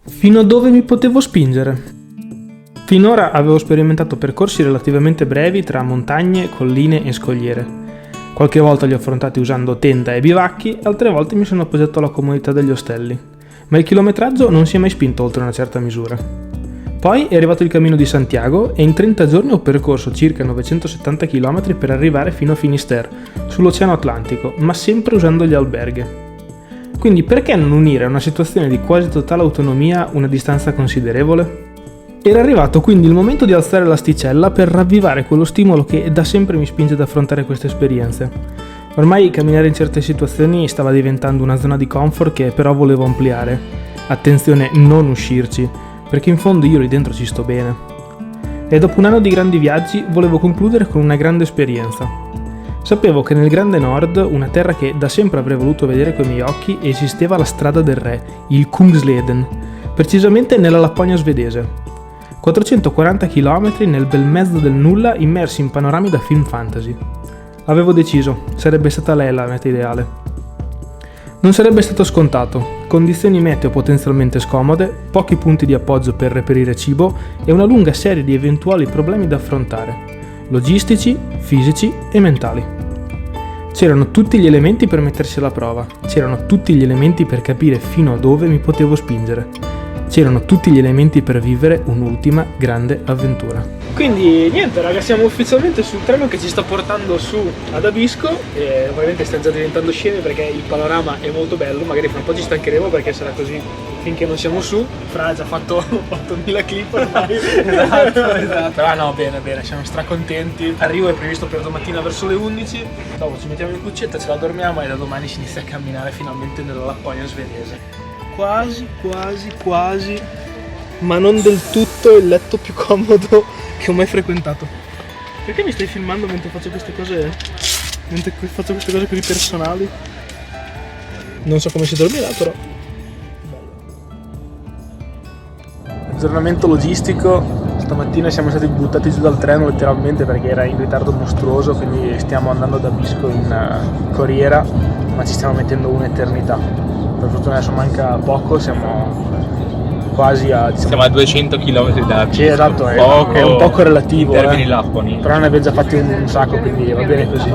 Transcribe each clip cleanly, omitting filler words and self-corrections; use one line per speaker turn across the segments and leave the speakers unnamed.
Fino a dove mi potevo spingere? Finora avevo sperimentato percorsi relativamente brevi tra montagne, colline e scogliere. Qualche volta li ho affrontati usando tenda e bivacchi, altre volte mi sono appoggiato alla comodità degli ostelli. Ma il chilometraggio non si è mai spinto oltre una certa misura. Poi è arrivato il Cammino di Santiago e in 30 giorni ho percorso circa 970 km per arrivare fino a Finisterre, sull'Oceano Atlantico, ma sempre usando gli alberghi. Quindi perché non unire a una situazione di quasi totale autonomia una distanza considerevole? Era arrivato quindi il momento di alzare l'asticella per ravvivare quello stimolo che da sempre mi spinge ad affrontare queste esperienze. Ormai camminare in certe situazioni stava diventando una zona di comfort che però volevo ampliare. Attenzione, non uscirci, perché in fondo io lì dentro ci sto bene. E dopo un anno di grandi viaggi volevo concludere con una grande esperienza. Sapevo che nel Grande Nord, una terra che da sempre avrei voluto vedere coi miei occhi, esisteva la strada del re, il Kungsleden, precisamente nella Lapponia svedese. 440 km nel bel mezzo del nulla immersi in panorami da film fantasy. Avevo deciso, sarebbe stata lei la meta ideale. Non sarebbe stato scontato, condizioni meteo potenzialmente scomode, pochi punti di appoggio per reperire cibo e una lunga serie di eventuali problemi da affrontare, logistici, fisici e mentali. C'erano tutti gli elementi per mettersi alla prova, c'erano tutti gli elementi per capire fino a dove mi potevo spingere. C'erano tutti gli elementi per vivere un'ultima grande avventura. Quindi niente raga, siamo ufficialmente sul treno che ci sta portando su ad Abisko e ovviamente stiamo già diventando scemi perché il panorama è molto bello, magari fra un po' ci stancheremo perché sarà così finché non siamo su. Fra ha già fatto 8000 clip ormai. esatto. Però no, bene, siamo stracontenti. Arrivo è previsto per domattina verso le 11, dopo ci mettiamo in cuccetta, ce la dormiamo e da domani si inizia a camminare finalmente nella Lapponia svedese. Quasi, ma non del tutto il letto più comodo che ho mai frequentato. Perché mi stai filmando mentre faccio queste cose? Mentre faccio queste cose così personali? Non so come si dormirà, però. Aggiornamento logistico. Stamattina siamo stati buttati giù dal treno letteralmente perché era in ritardo mostruoso, quindi stiamo andando da Abisko in corriera, ma ci stiamo mettendo un'eternità. Per fortuna adesso manca poco, siamo quasi a...
Siamo a 200 km da Abisko.
Sì, esatto, è un poco relativo.
In termini lapponi.
Però ne abbiamo già fatti un sacco, quindi va bene così.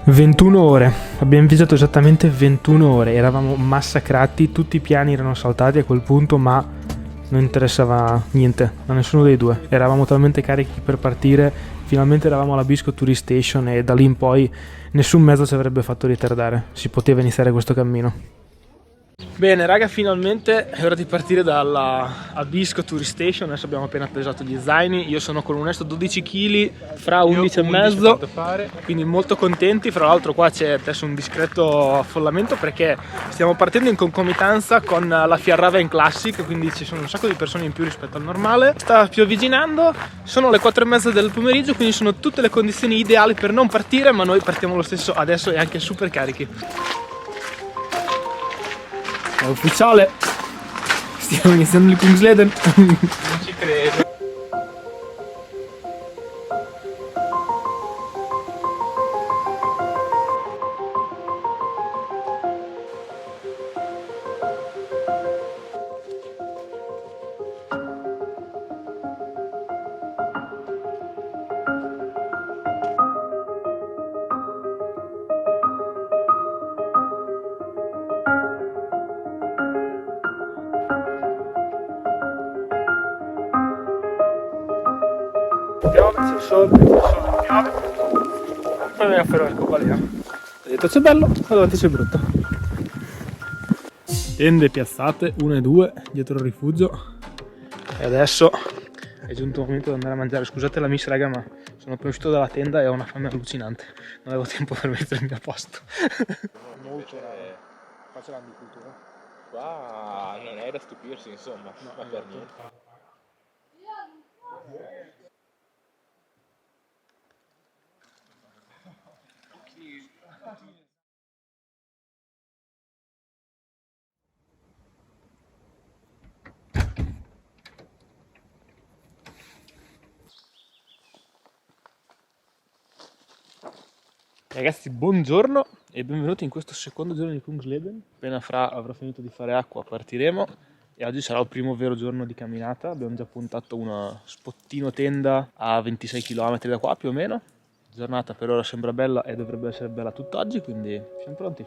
21 ore, abbiamo viaggiato esattamente 21 ore, eravamo massacrati, tutti i piani erano saltati a quel punto, ma non interessava niente a nessuno dei due. Eravamo talmente carichi per partire, finalmente eravamo alla Abisko Tourist Station e da lì in poi nessun mezzo ci avrebbe fatto ritardare, si poteva iniziare questo cammino. Bene raga, finalmente è ora di partire dalla Abisko Tourist Station. Adesso abbiamo appena pesato gli zaini, io sono con un onesto 12 kg, fra 11 e mezzo, quindi molto contenti. Fra l'altro qua c'è adesso un discreto affollamento perché stiamo partendo in concomitanza con la Fjällräven Classic, quindi ci sono un sacco di persone in più rispetto al normale. Sta piovigginando, sono le 4 e mezza del pomeriggio, quindi sono tutte le condizioni ideali per non partire, ma noi partiamo lo stesso adesso e anche super carichi. È ufficiale, stiamo iniziando il Kungsleden.
Non ci credo.
Piove, c'è il sole, piove. Poi mi afferro l'arcobaleno. Ho detto c'è bello, ma davanti c'è brutto. Tende piazzate, 1 e 2, dietro il rifugio. E adesso è giunto il momento di andare a mangiare. Scusate la miss raga, ma sono appena uscito dalla tenda e ho una fame allucinante. Non avevo tempo per mettermi a posto. Molto qua c'è l'agricoltura.
Qua non è da stupirsi, insomma, no, ma per niente.
Ragazzi, buongiorno e benvenuti in questo secondo giorno di Kungsleden. Appena fra avrò finito di fare acqua partiremo
e oggi sarà il primo vero giorno di camminata. Abbiamo già puntato uno spottino tenda a 26 km da qua più o meno. La giornata per ora sembra bella e dovrebbe essere bella tutt'oggi, quindi siamo pronti.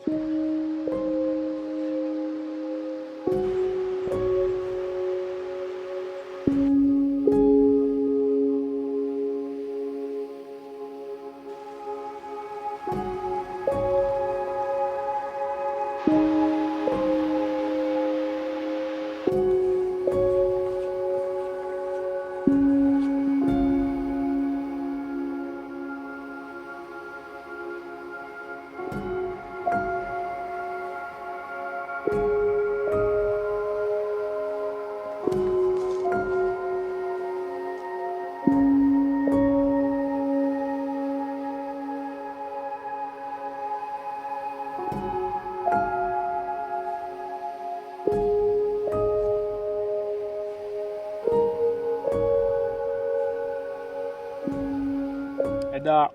È da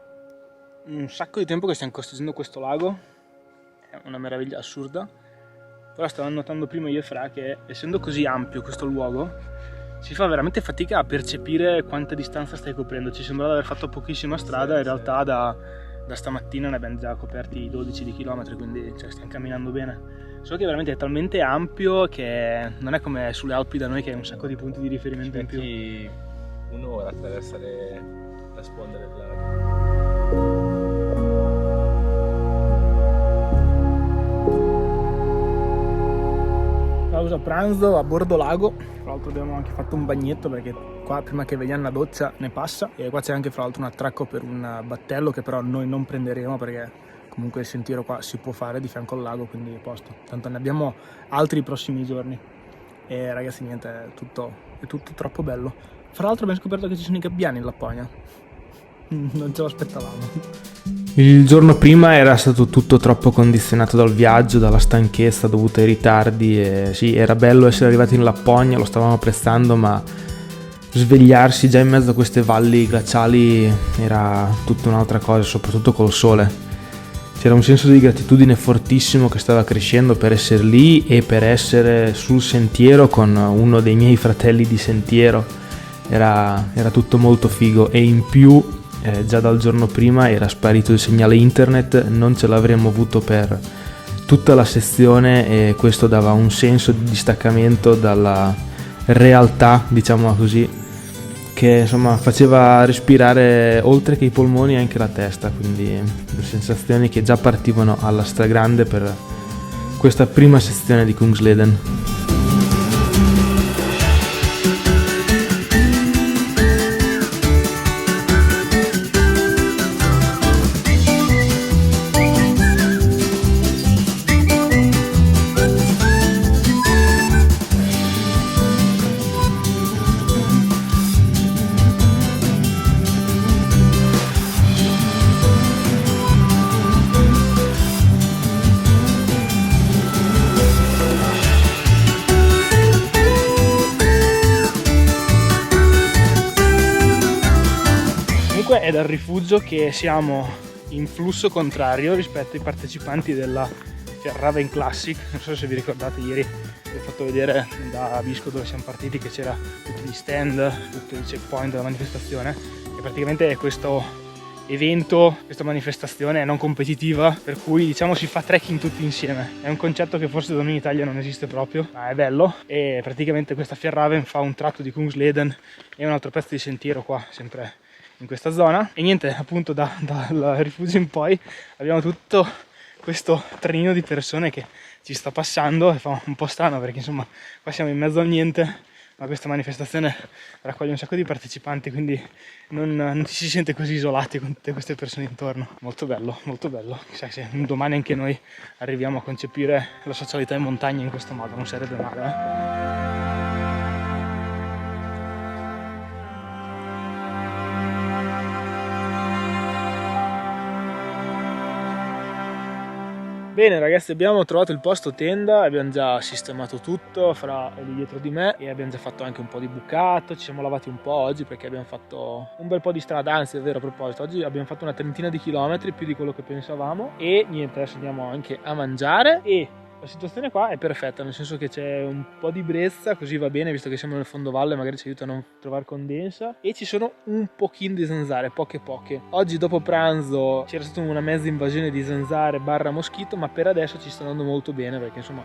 un sacco di tempo che stiamo costruendo questo lago, è una meraviglia assurda, però stavamo notando prima io e Fra che essendo così ampio questo luogo si fa veramente fatica a percepire quanta distanza stai coprendo. Ci sembra di aver fatto pochissima strada, in realtà da stamattina ne abbiamo già coperti 12 di chilometri, quindi stiamo camminando bene. Solo che veramente è talmente ampio che non è come sulle Alpi da noi che hai un sacco di punti di riferimento in più.
Un'ora per essere a sponda del lago.
Pausa pranzo a bordo lago, tra l'altro abbiamo anche fatto un bagnetto perché qua prima che vediamo una doccia ne passa, e qua c'è anche fra l'altro un attracco per un battello che però noi non prenderemo perché comunque il sentiero qua si può fare di fianco al lago, quindi a posto, tanto ne abbiamo altri i prossimi giorni. E ragazzi niente, è tutto troppo bello. Fra l'altro abbiamo scoperto che ci sono i gabbiani in Lapponia, non ce lo aspettavamo. Il giorno prima era stato tutto troppo condizionato dal viaggio, dalla stanchezza dovuta ai ritardi, e sì, era bello essere arrivati in Lapponia, lo stavamo apprezzando, ma svegliarsi già in mezzo a queste valli glaciali era tutta un'altra cosa, soprattutto col sole. C'era un senso di gratitudine fortissimo che stava crescendo per essere lì e per essere sul sentiero con uno dei miei fratelli di sentiero. Era tutto molto figo, e in più già dal giorno prima era sparito il segnale internet, non ce l'avremmo avuto per tutta la sezione, e questo dava un senso di distaccamento dalla realtà, diciamo così, che insomma faceva respirare oltre che i polmoni anche la testa, quindi sensazioni che già partivano alla stragrande per questa prima sezione di Kungsleden. È dal rifugio che siamo in flusso contrario rispetto ai partecipanti della Fjällräven Classic. Non so se vi ricordate, ieri vi ho fatto vedere da Visco dove siamo partiti che c'era tutti gli stand, tutti i checkpoint della manifestazione, e praticamente è questo evento, questa manifestazione non competitiva, per cui diciamo si fa trekking tutti insieme. È un concetto che forse da noi in Italia non esiste proprio, ma è bello, e praticamente questa Fjällräven fa un tratto di Kungsleden e un altro pezzo di sentiero qua, sempre in questa zona. E niente, appunto dal rifugio in poi abbiamo tutto questo trenino di persone che ci sta passando, e fa un po' strano perché insomma qua siamo in mezzo al niente, ma questa manifestazione raccoglie un sacco di partecipanti, quindi non ci si sente così isolati con tutte queste persone intorno. Molto bello, molto bello. Chissà se un domani anche noi arriviamo a concepire la socialità in montagna in questo modo, non sarebbe male, Bene ragazzi, abbiamo trovato il posto tenda, abbiamo già sistemato tutto, Fra è lì dietro di me, e abbiamo già fatto anche un po' di bucato, ci siamo lavati un po' oggi perché abbiamo fatto un bel po' di strada, anzi è vero, a proposito, oggi abbiamo fatto una trentina di chilometri, più di quello che pensavamo, e niente, adesso andiamo anche a mangiare, e
La situazione qua è perfetta, nel senso che c'è un po' di brezza, così va bene, visto che siamo nel fondovalle, magari ci aiuta a non trovare condensa, e ci sono un pochino di zanzare, poche. Oggi dopo pranzo c'era stata una mezza invasione di zanzare barra moschito, ma per adesso ci sta andando molto bene, perché insomma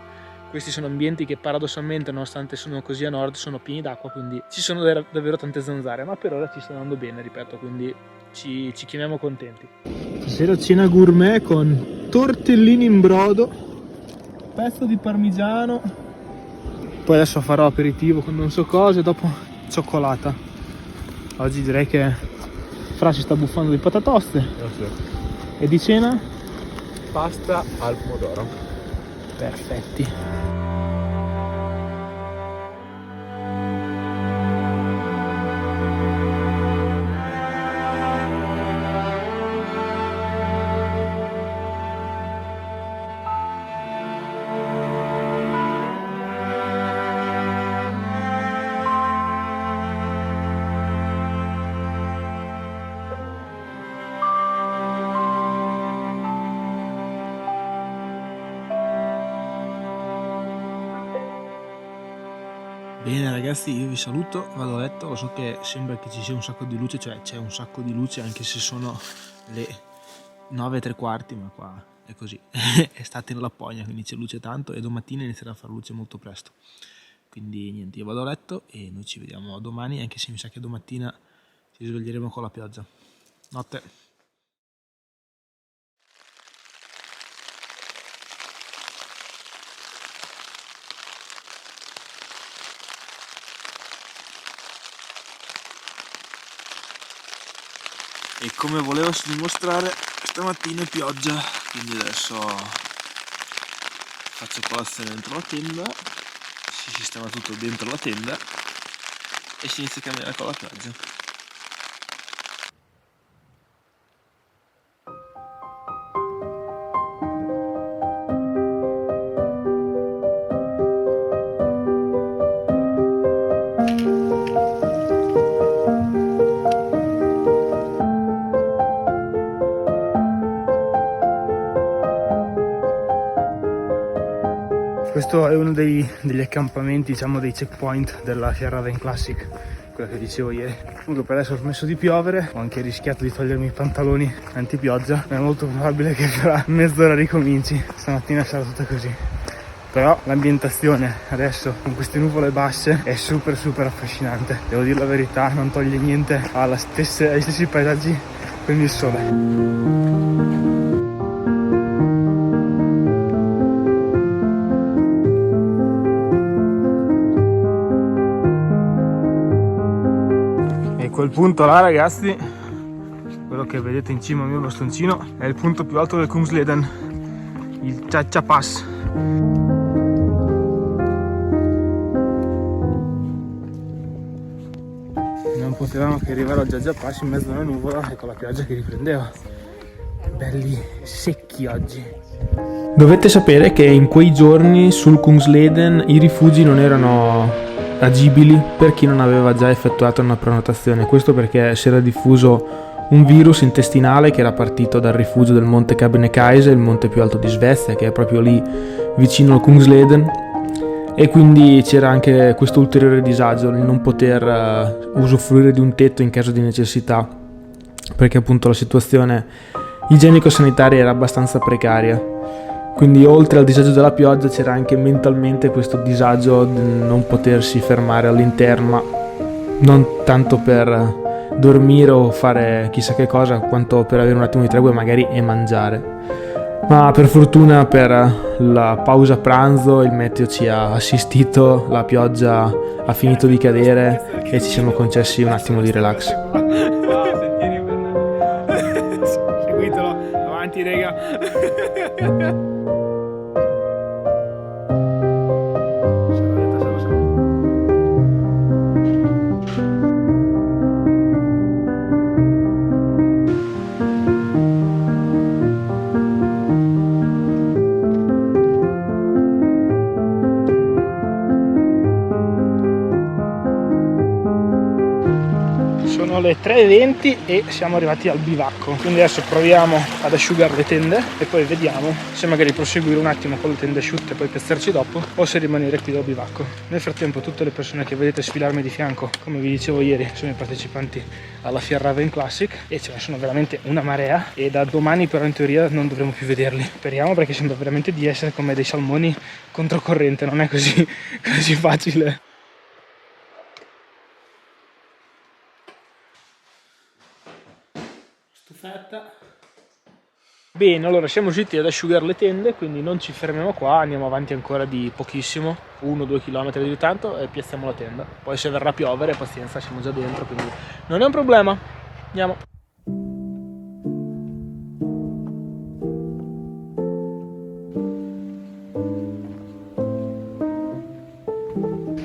questi sono ambienti che paradossalmente, nonostante sono così a nord, sono pieni d'acqua, quindi ci sono davvero tante zanzare, ma per ora ci sta andando bene, ripeto, quindi ci chiamiamo contenti. Stasera cena gourmet con tortellini in brodo, pezzo di parmigiano, poi adesso farò aperitivo con non so cosa e dopo cioccolata. Oggi direi che Fra si sta buffando di patatoste. E di cena?
Pasta al pomodoro.
Perfetti. Bene ragazzi, io vi saluto, vado a letto, lo so che sembra che ci sia un sacco di luce, cioè c'è un sacco di luce anche se sono le 9:15, ma qua è così, è estate in Lapponia, quindi c'è luce tanto e domattina inizierà a fare luce molto presto. Quindi niente, io vado a letto e noi ci vediamo domani, anche se mi sa che domattina ci sveglieremo con la pioggia. Notte. E come volevo dimostrare, stamattina è pioggia, quindi adesso faccio colazione dentro la tenda, si sistema tutto dentro la tenda e si inizia a camminare con la pioggia. Questo è uno degli accampamenti, diciamo dei checkpoint della Sierra Vane Classic, quella che dicevo ieri. Comunque per adesso ho smesso di piovere, ho anche rischiato di togliermi i pantaloni antipioggia, ma è molto probabile che fra mezz'ora ricominci, stamattina sarà tutta così. Però l'ambientazione adesso con queste nuvole basse è super affascinante, devo dire la verità, non toglie niente agli stessi paesaggi con il sole. Quel punto là ragazzi, quello che vedete in cima al mio bastoncino, è il punto più alto del Kungsleden, il Cha-Cha Pass. Non potevamo che arrivare al Cha-Cha Pass in mezzo a una nuvola e con la pioggia che riprendeva. Belli secchi oggi. Dovete sapere che in quei giorni sul Kungsleden i rifugi non erano agibili per chi non aveva già effettuato una prenotazione. Questo perché si era diffuso un virus intestinale che era partito dal rifugio del monte Kebnekaise, il monte più alto di Svezia, che è proprio lì vicino al Kungsleden, e quindi c'era anche questo ulteriore disagio nel non poter usufruire di un tetto in caso di necessità, perché appunto la situazione igienico-sanitaria era abbastanza precaria. Quindi oltre al disagio della pioggia c'era anche mentalmente questo disagio di non potersi fermare all'interno, ma non tanto per dormire o fare chissà che cosa, quanto per avere un attimo di tregua magari e mangiare. Ma per fortuna per la pausa pranzo il meteo ci ha assistito, la pioggia ha finito di cadere e ci siamo concessi un attimo di relax. Seguitelo, avanti rega. Sono le 3:20 e siamo arrivati al bivacco, quindi adesso proviamo ad asciugare le tende e poi vediamo se magari proseguire un attimo con le tende asciutte e poi piazzarci dopo o se rimanere qui dal bivacco. Nel frattempo tutte le persone che vedete sfilarmi di fianco, come vi dicevo ieri, sono i partecipanti alla Fjällräven Classic e ce ne sono veramente una marea e da domani però in teoria non dovremo più vederli. Speriamo, perché sembra veramente di essere come dei salmoni controcorrente, non è così facile. Stufetta. Bene, allora siamo riusciti ad asciugare le tende, quindi non ci fermiamo qua, andiamo avanti ancora di pochissimo, 1-2 km di tanto e piazziamo la tenda. Poi se verrà a piovere, pazienza, siamo già dentro, quindi non è un problema. Andiamo.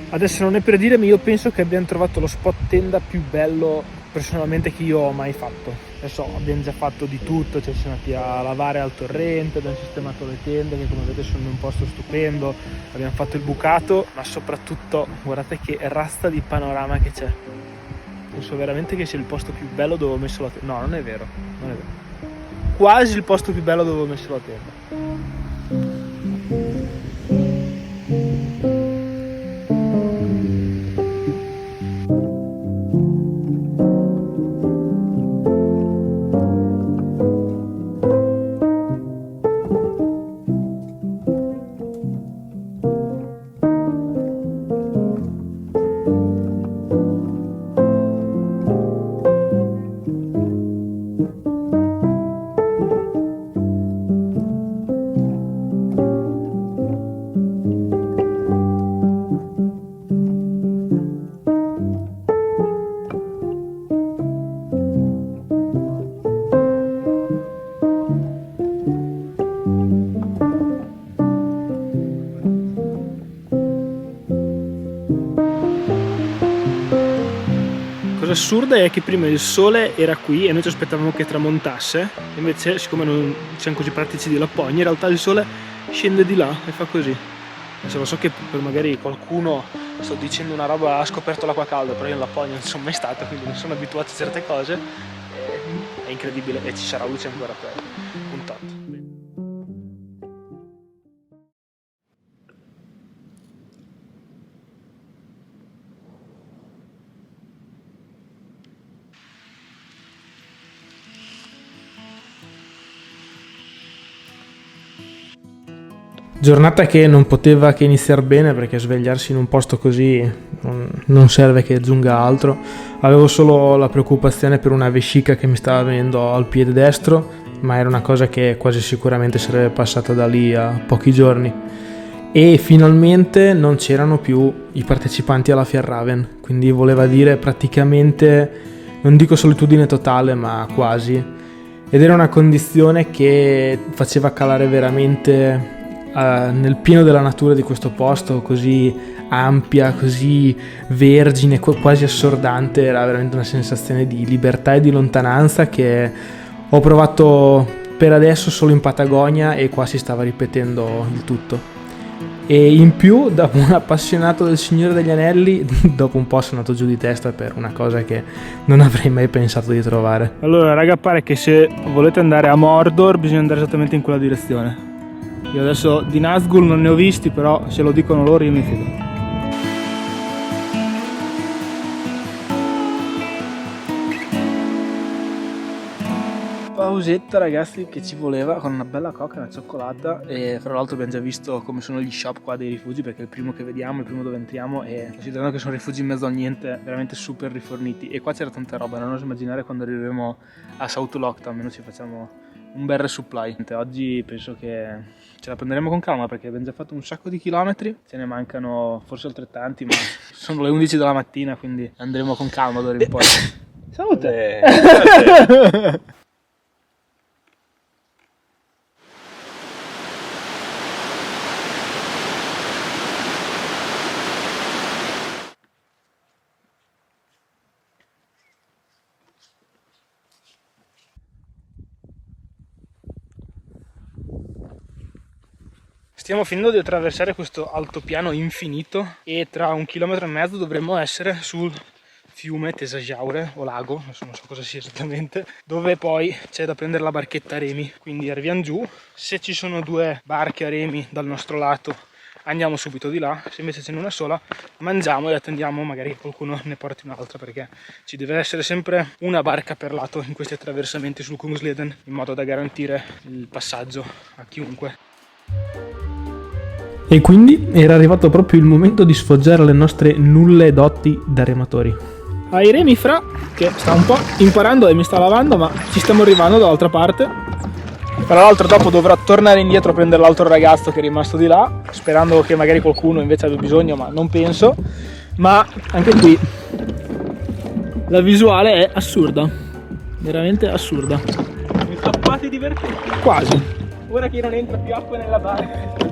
Adesso non è per dire, ma io penso che abbiamo trovato lo spot tenda più bello personalmente che io ho mai fatto. Adesso abbiamo già fatto di tutto, ci siamo andati a lavare al torrente, abbiamo sistemato le tende che come vedete sono in un posto stupendo, abbiamo fatto il bucato, ma soprattutto guardate che razza di panorama che c'è. Penso veramente che sia il posto più bello dove ho messo la tenda. No, non è vero, non è vero. Quasi il posto più bello dove ho messo la tenda. La cosa assurda è che prima il sole era qui e noi ci aspettavamo che tramontasse, invece siccome non siamo così pratici di Lapponia, in realtà il sole scende di là e fa così. Adesso lo so che per magari qualcuno sto dicendo una roba, ha scoperto l'acqua calda, però io in Lapponia non sono mai stato, quindi non sono abituato a certe cose, è incredibile e ci sarà luce ancora per un tot.
Giornata che non poteva che iniziare bene, perché svegliarsi in un posto così non serve che aggiunga altro. Avevo solo la preoccupazione per una vescica che mi stava venendo al piede destro, ma era una cosa che quasi sicuramente sarebbe passata da lì a pochi giorni. E finalmente non c'erano più i partecipanti alla Fjällräven, quindi voleva dire praticamente, non dico solitudine totale, ma quasi. Ed era una condizione che faceva calare veramente nel pieno della natura di questo posto, così ampia, così vergine, quasi assordante. Era veramente una sensazione di libertà e di lontananza che ho provato per adesso solo in Patagonia, e qua si stava ripetendo il tutto. E in più, da un appassionato del Signore degli Anelli, dopo un po' sono andato giù di testa per una cosa che non avrei mai pensato di trovare.
Allora raga, pare che se volete andare a Mordor bisogna andare esattamente in quella direzione. Io adesso di Nazgûl non ne ho visti, però se lo dicono loro io mi fido. Pausetta ragazzi che ci voleva, con una bella coca e una cioccolata, e fra l'altro abbiamo già visto come sono gli shop qua dei rifugi, perché è il primo che vediamo, il primo dove entriamo, e considerando che sono rifugi in mezzo a niente, veramente super riforniti, e qua c'era tanta roba, non oso immaginare quando arriveremo a South Lochta, almeno ci facciamo un bel resupply. Oggi penso che ce la prenderemo con calma, perché abbiamo già fatto un sacco di chilometri, ce ne mancano forse altrettanti, ma sono le 11 della mattina, quindi andremo con calma d'ora in poi. Salute! Stiamo finendo di attraversare questo altopiano infinito e tra 1,5 km dovremmo essere sul fiume, Tesajaure o lago, adesso non so cosa sia esattamente, dove poi c'è da prendere la barchetta a remi, quindi arriviamo giù, se ci sono 2 barche a remi dal nostro lato andiamo subito di là, se invece ce n'è una sola mangiamo e attendiamo magari che qualcuno ne porti un'altra, perché ci deve essere sempre una barca per lato in questi attraversamenti sul Kungsleden, in modo da garantire il passaggio a chiunque.
E quindi era arrivato proprio il momento di sfoggiare le nostre nulle doti da rematori.
Ai remi Fra, che sta un po' imparando e mi sta lavando, ma ci stiamo arrivando dall'altra parte. Tra l'altro dopo dovrò tornare indietro a prendere l'altro ragazzo che è rimasto di là, sperando che magari qualcuno invece abbia bisogno, ma non penso. Ma anche qui la visuale è assurda, veramente assurda. Mi sono quasi divertito. Quasi. Ora che non entra più acqua nella barca.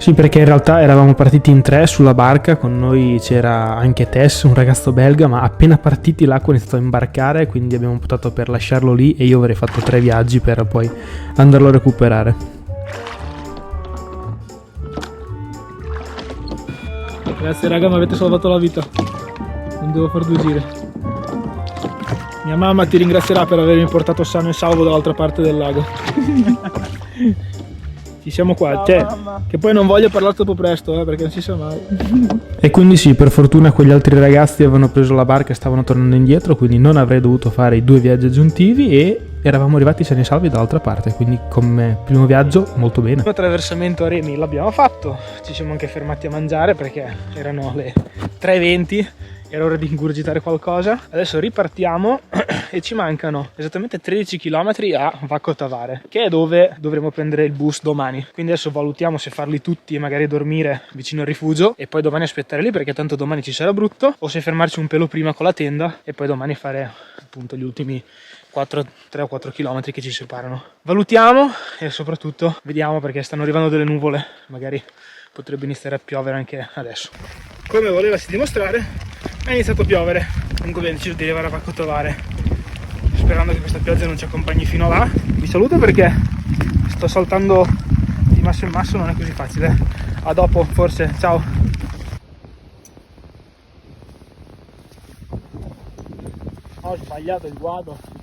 Sì, perché in realtà eravamo partiti in 3 sulla barca, con noi c'era anche Tess, un ragazzo belga, ma appena partiti l'acqua ha iniziato a imbarcare, quindi abbiamo optato per lasciarlo lì e io avrei fatto 3 viaggi per poi andarlo a recuperare.
Grazie raga, mi avete salvato la vita, non devo far 2 giri. Mia mamma ti ringrazierà per avermi portato sano e salvo dall'altra parte del lago. Ci siamo qua, che poi non voglio parlare troppo presto, perché non si sa mai.
E quindi sì, per fortuna quegli altri ragazzi avevano preso la barca e stavano tornando indietro, quindi non avrei dovuto fare i 2 viaggi aggiuntivi e eravamo arrivati sani e salvi dall'altra parte, quindi come primo viaggio molto bene.
Il attraversamento a remi l'abbiamo fatto, ci siamo anche fermati a mangiare perché erano le 3:20, era ora di ingurgitare qualcosa. Adesso ripartiamo e ci mancano esattamente 13 km a Vacco Tavare, che è dove dovremo prendere il bus domani. Quindi adesso valutiamo se farli tutti e magari dormire vicino al rifugio e poi domani aspettare lì, perché tanto domani ci sarà brutto, o se fermarci un pelo prima con la tenda e poi domani fare appunto gli ultimi 3 o 4 km che ci separano. Valutiamo e soprattutto vediamo, perché stanno arrivando delle nuvole, magari potrebbe iniziare a piovere anche adesso. Come volevasi dimostrare, è iniziato a piovere, comunque abbiamo deciso di arrivare a Vacco Tavare, sperando che questa pioggia non ci accompagni fino là. Vi saluto perché sto saltando di masso in masso, non è così facile. A dopo forse, ciao! Ho sbagliato il guado.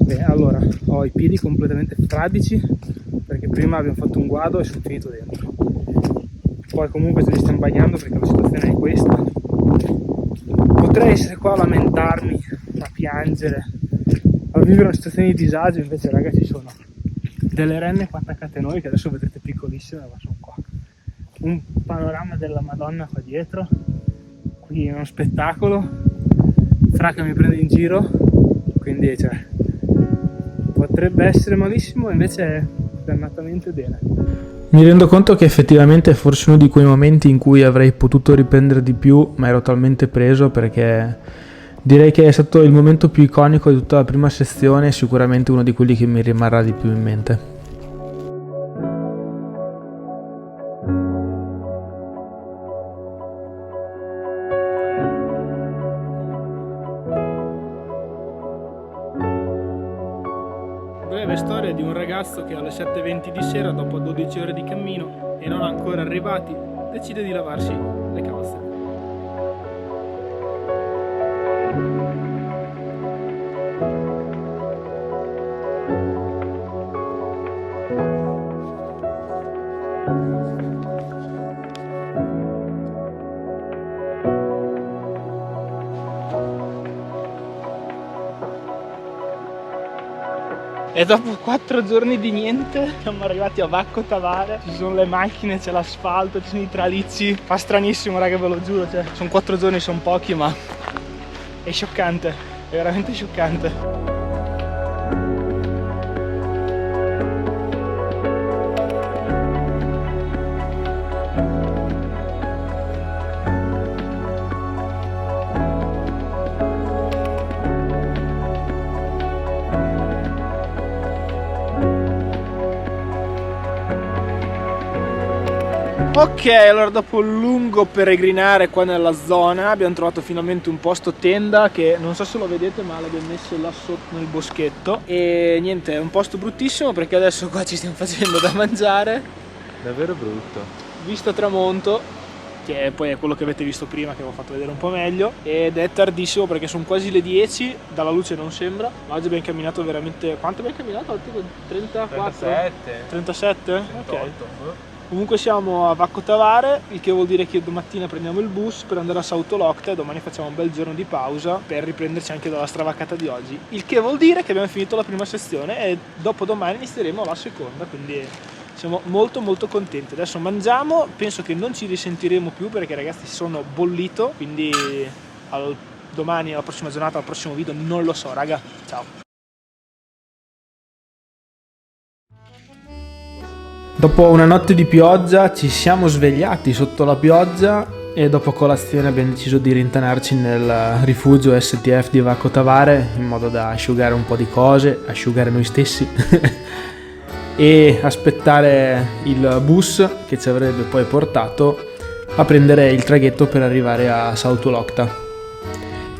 Bene, allora ho i piedi completamente fradici perché prima abbiamo fatto un guado e sono finito dentro. Poi comunque ce li stiamo bagnando perché la situazione è questa. Potrei essere qua a lamentarmi, a piangere, a vivere una situazione di disagio, invece ragazzi ci sono delle renne qua attaccate a noi che adesso vedrete piccolissime, ma sono qua. Un panorama della Madonna qua dietro, qui è uno spettacolo, Fra che mi prende in giro, quindi cioè, potrebbe essere malissimo, invece è dannatamente bene.
Mi rendo conto che effettivamente è forse uno di quei momenti in cui avrei potuto riprendere di più, ma ero talmente preso, perché direi che è stato il momento più iconico di tutta la prima sezione e sicuramente uno di quelli che mi rimarrà di più in mente.
Breve storia di un ragazzo che alle 7:20 di sera, dopo 12 ore di cammino e non ancora arrivati, decide di lavarsi le calze. E dopo 4 giorni di niente siamo arrivati a Vacco Tavare, ci sono le macchine, c'è l'asfalto, ci sono i tralicci, fa stranissimo raga, ve lo giuro, cioè, sono 4 giorni, sono pochi, ma è scioccante, è veramente scioccante. Ok, allora dopo un lungo peregrinare qua nella zona abbiamo trovato finalmente un posto tenda che non so se lo vedete ma l'abbiamo messo là sotto nel boschetto. E niente, è un posto bruttissimo perché adesso qua ci stiamo facendo da mangiare.
Davvero brutto.
Vista tramonto, che poi è quello che avete visto prima, che vi ho fatto vedere un po' meglio, ed è tardissimo perché sono quasi le 10, dalla luce non sembra, ma oggi abbiamo camminato veramente... Quanto abbiamo camminato? 34?
37?
37? Ok.
38.
Comunque siamo a Vacco Tavare, il che vuol dire che domattina prendiamo il bus per andare a Sautolocta e domani facciamo un bel giorno di pausa per riprenderci anche dalla stravaccata di oggi. Il che vuol dire che abbiamo finito la prima sezione e dopo domani inizieremo la seconda, quindi siamo molto molto contenti. Adesso mangiamo, penso che non ci risentiremo più perché ragazzi sono bollito, quindi domani, alla prossima giornata, al prossimo video, non lo so raga, ciao.
Dopo una notte di pioggia ci siamo svegliati sotto la pioggia e dopo colazione abbiamo deciso di rintanarci nel rifugio STF di Vacco Tavare in modo da asciugare un po' di cose, asciugare noi stessi e aspettare il bus che ci avrebbe poi portato a prendere il traghetto per arrivare a Sautolocta.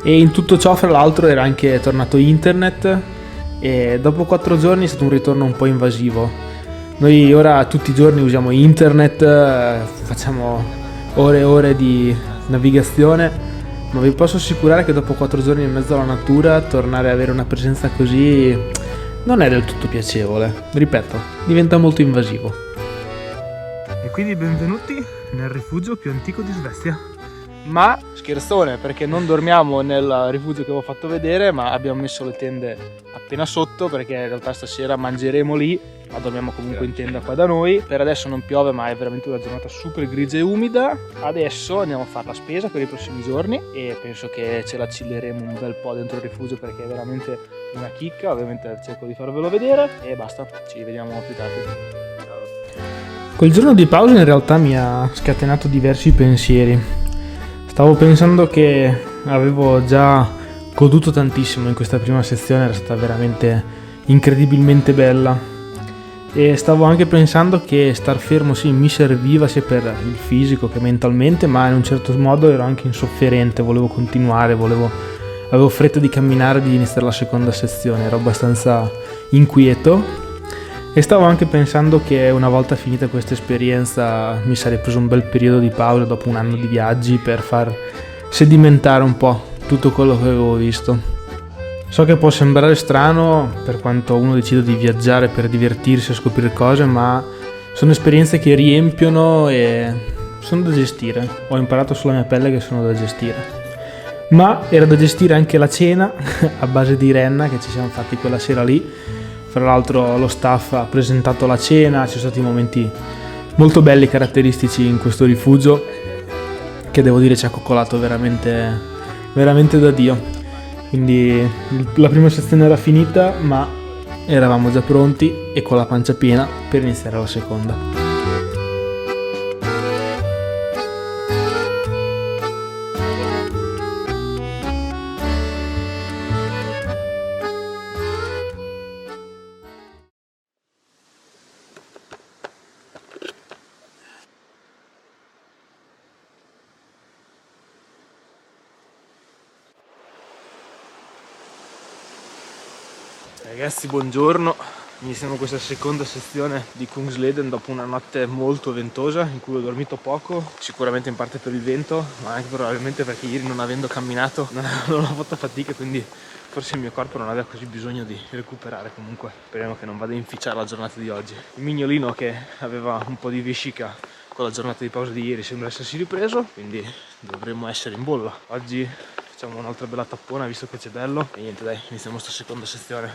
E in tutto ciò fra l'altro era anche tornato internet e dopo 4 giorni è stato un ritorno un po' invasivo. Noi ora tutti i giorni usiamo internet, facciamo ore e ore di navigazione, ma vi posso assicurare che dopo 4 giorni in mezzo alla natura tornare ad avere una presenza così non è del tutto piacevole. Ripeto, diventa molto invasivo. E quindi benvenuti nel rifugio più antico di Svezia.
Ma scherzone, perché non dormiamo nel rifugio che avevo fatto vedere, ma abbiamo messo le tende appena sotto perché in realtà stasera mangeremo lì, ma dormiamo comunque in tenda qua da noi. Per adesso non piove, ma è veramente una giornata super grigia e umida. Adesso andiamo a fare la spesa per i prossimi giorni e penso che ce la chilleremo un bel po' dentro il rifugio perché è veramente una chicca. Ovviamente cerco di farvelo vedere e basta, ci vediamo più tardi.
Quel giorno di pausa in realtà mi ha scatenato diversi pensieri. Stavo pensando che avevo già goduto tantissimo in questa prima sezione, era stata veramente incredibilmente bella e stavo anche pensando che star fermo sì mi serviva sia per il fisico che mentalmente, ma in un certo modo ero anche insofferente, volevo continuare, avevo fretta di camminare e di iniziare la seconda sezione, ero abbastanza inquieto. E stavo anche pensando che una volta finita questa esperienza mi sarei preso un bel periodo di pausa dopo un anno di viaggi per far sedimentare un po' tutto quello che avevo visto. So che può sembrare strano per quanto uno decida di viaggiare per divertirsi e scoprire cose, ma sono esperienze che riempiono e sono da gestire. Ho imparato sulla mia pelle che sono da gestire. Ma era da gestire anche la cena a base di renna che ci siamo fatti quella sera lì. Fra l'altro lo staff ha presentato la cena, ci sono stati momenti molto belli, caratteristici in questo rifugio, che devo dire ci ha coccolato veramente, veramente da Dio. Quindi la prima sezione era finita, ma eravamo già pronti e con la pancia piena per iniziare la seconda.
Ragazzi, buongiorno, iniziamo questa seconda sezione di Kungsleden dopo una notte molto ventosa in cui ho dormito poco, sicuramente in parte per il vento, ma anche probabilmente perché ieri non avendo camminato non ho fatto fatica, quindi forse il mio corpo non aveva così bisogno di recuperare. Comunque speriamo che non vada a inficiare la giornata di oggi. Il mignolino che aveva un po' di vescica con la giornata di pausa di ieri sembra essersi ripreso, quindi dovremmo essere in bolla. Oggi facciamo un'altra bella tappona visto che c'è bello e niente, dai, iniziamo sta seconda sezione.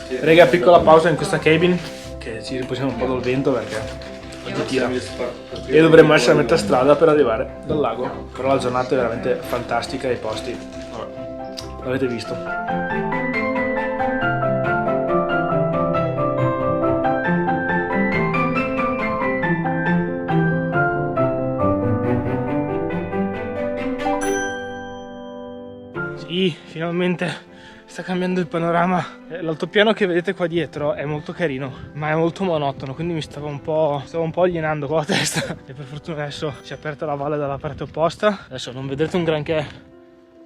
Raga, piccola pausa in questa cabin che ci riposiamo un po' dal vento perché oggi tira e dovremmo essere a metà strada per arrivare dal lago. Però la giornata è veramente fantastica e i posti, vabbè, l'avete visto. Sì, finalmente sta cambiando il panorama. L'altopiano che vedete qua dietro è molto carino, ma è molto monotono, quindi mi stavo un po' alienando con la testa. E per fortuna adesso si è aperta la valle dalla parte opposta. Adesso non vedrete un granché,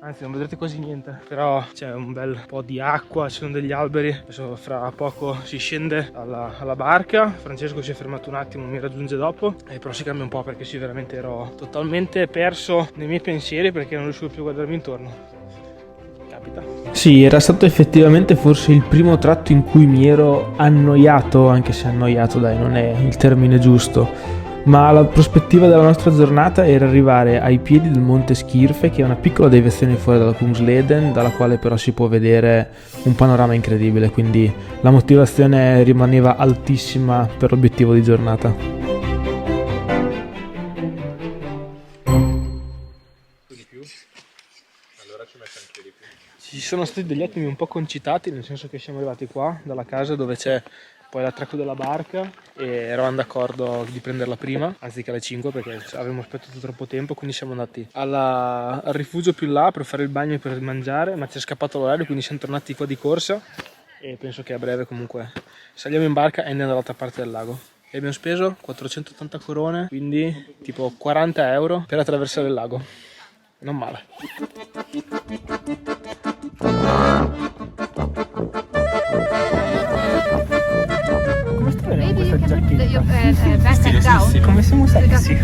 anzi non vedrete quasi niente, però c'è un bel po' di acqua, ci sono degli alberi. Adesso fra poco si scende alla barca. Francesco si è fermato un attimo, mi raggiunge dopo, e però si cambia un po' perché sì, veramente ero totalmente perso nei miei pensieri perché non riuscivo più a guardarmi intorno.
Sì, era stato effettivamente forse il primo tratto in cui mi ero annoiato, anche se annoiato dai non è il termine giusto, ma la prospettiva della nostra giornata era arrivare ai piedi del monte Skirfe, che è una piccola deviazione fuori dalla Kungsleden, dalla quale però si può vedere un panorama incredibile, quindi la motivazione rimaneva altissima per l'obiettivo di giornata.
Ci sono stati degli attimi un po' concitati, nel senso che siamo arrivati qua dalla casa dove c'è poi l'attracco della barca e eravamo d'accordo di prenderla prima anziché alle 5 perché avevamo aspettato troppo tempo, quindi siamo andati al rifugio più là per fare il bagno e per mangiare, ma ci è scappato l'orario, quindi siamo tornati qua di corsa e penso che a breve comunque saliamo in barca e andiamo dall'altra parte del lago. E abbiamo speso 480 corone, quindi tipo 40 euro per attraversare il lago. Non male. Come stai venendo questa giacchetta? Come siamo sexy?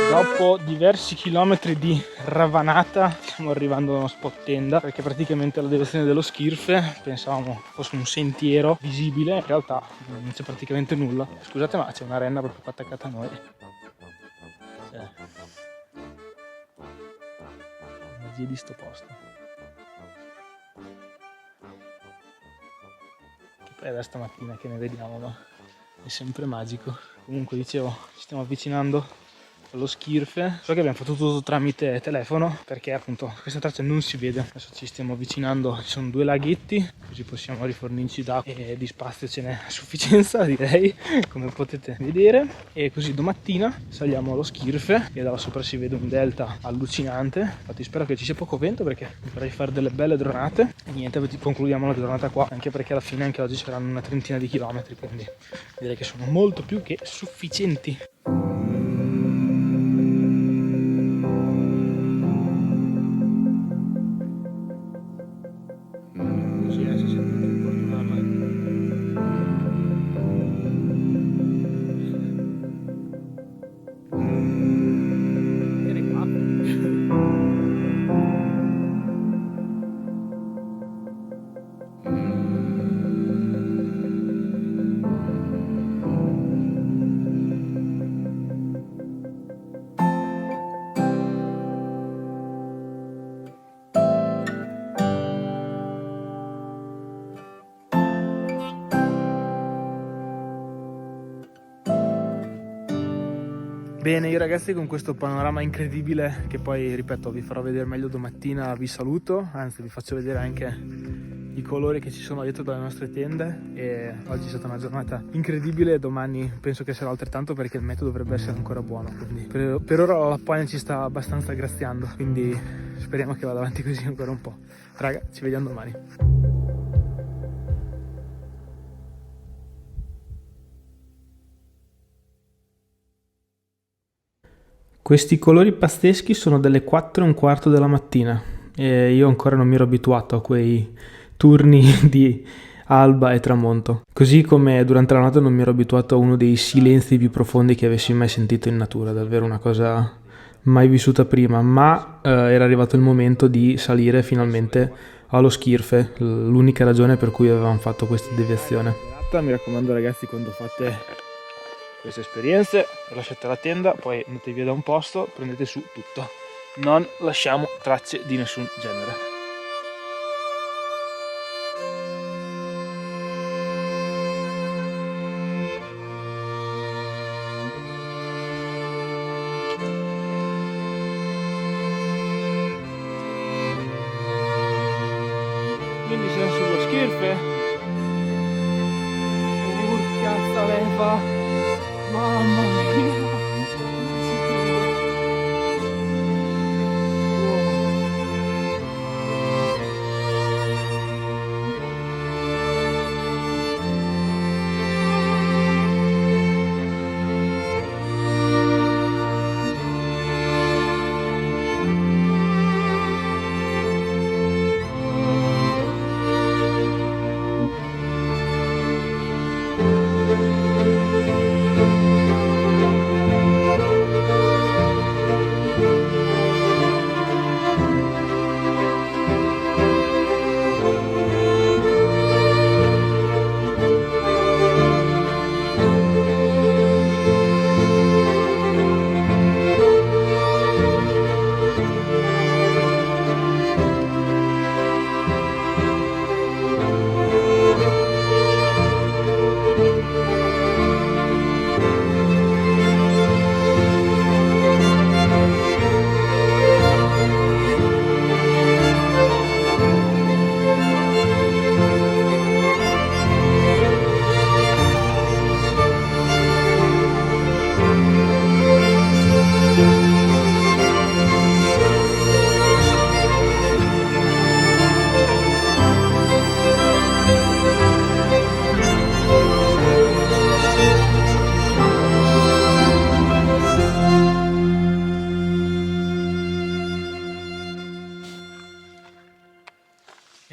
Dopo diversi chilometri di ravanata stiamo arrivando a uno spot tenda, perché praticamente la deviazione dello Skirfe pensavamo fosse un sentiero visibile, in realtà non c'è praticamente nulla. Scusate, ma c'è una renna proprio qua attaccata a noi. Magia di sto posto. Che poi è da stamattina che ne vediamo, ma è sempre magico. Comunque dicevo, ci stiamo avvicinando allo Skirfe. So che abbiamo fatto tutto tramite telefono perché appunto questa traccia non si vede. Adesso ci stiamo avvicinando, ci sono due laghetti, così possiamo rifornirci d'acqua e di spazio ce n'è a sufficienza, direi, come potete vedere. E così domattina saliamo allo Skirfe e da là sopra si vede un delta allucinante. Infatti spero che ci sia poco vento perché vorrei fare delle belle dronate. E niente, concludiamo la giornata qua, anche perché alla fine anche oggi saranno una trentina di chilometri, quindi direi che sono molto più che sufficienti. Bene, io ragazzi con questo panorama incredibile che poi, ripeto, vi farò vedere meglio domattina, vi saluto, anzi vi faccio vedere anche i colori che ci sono dietro dalle nostre tende. E oggi è stata una giornata incredibile e domani penso che sarà altrettanto perché il meteo dovrebbe essere ancora buono, quindi per ora la Lapponia ci sta abbastanza graziando, quindi speriamo che vada avanti così ancora un po'. Raga, ci vediamo domani.
Questi colori pazzeschi sono delle 4:15 della mattina e io ancora non mi ero abituato a quei turni di alba e tramonto. Così come durante la notte non mi ero abituato a uno dei silenzi più profondi che avessi mai sentito in natura, davvero una cosa mai vissuta prima, ma era arrivato il momento di salire finalmente allo Schirfe, l'unica ragione per cui avevamo fatto questa deviazione.
Mi raccomando ragazzi, quando fate queste esperienze lasciate la tenda, poi andate via da un posto, prendete su tutto, non lasciamo tracce di nessun genere. Quindi siamo sullo Schirfe. Cazzo leva, mamma mia.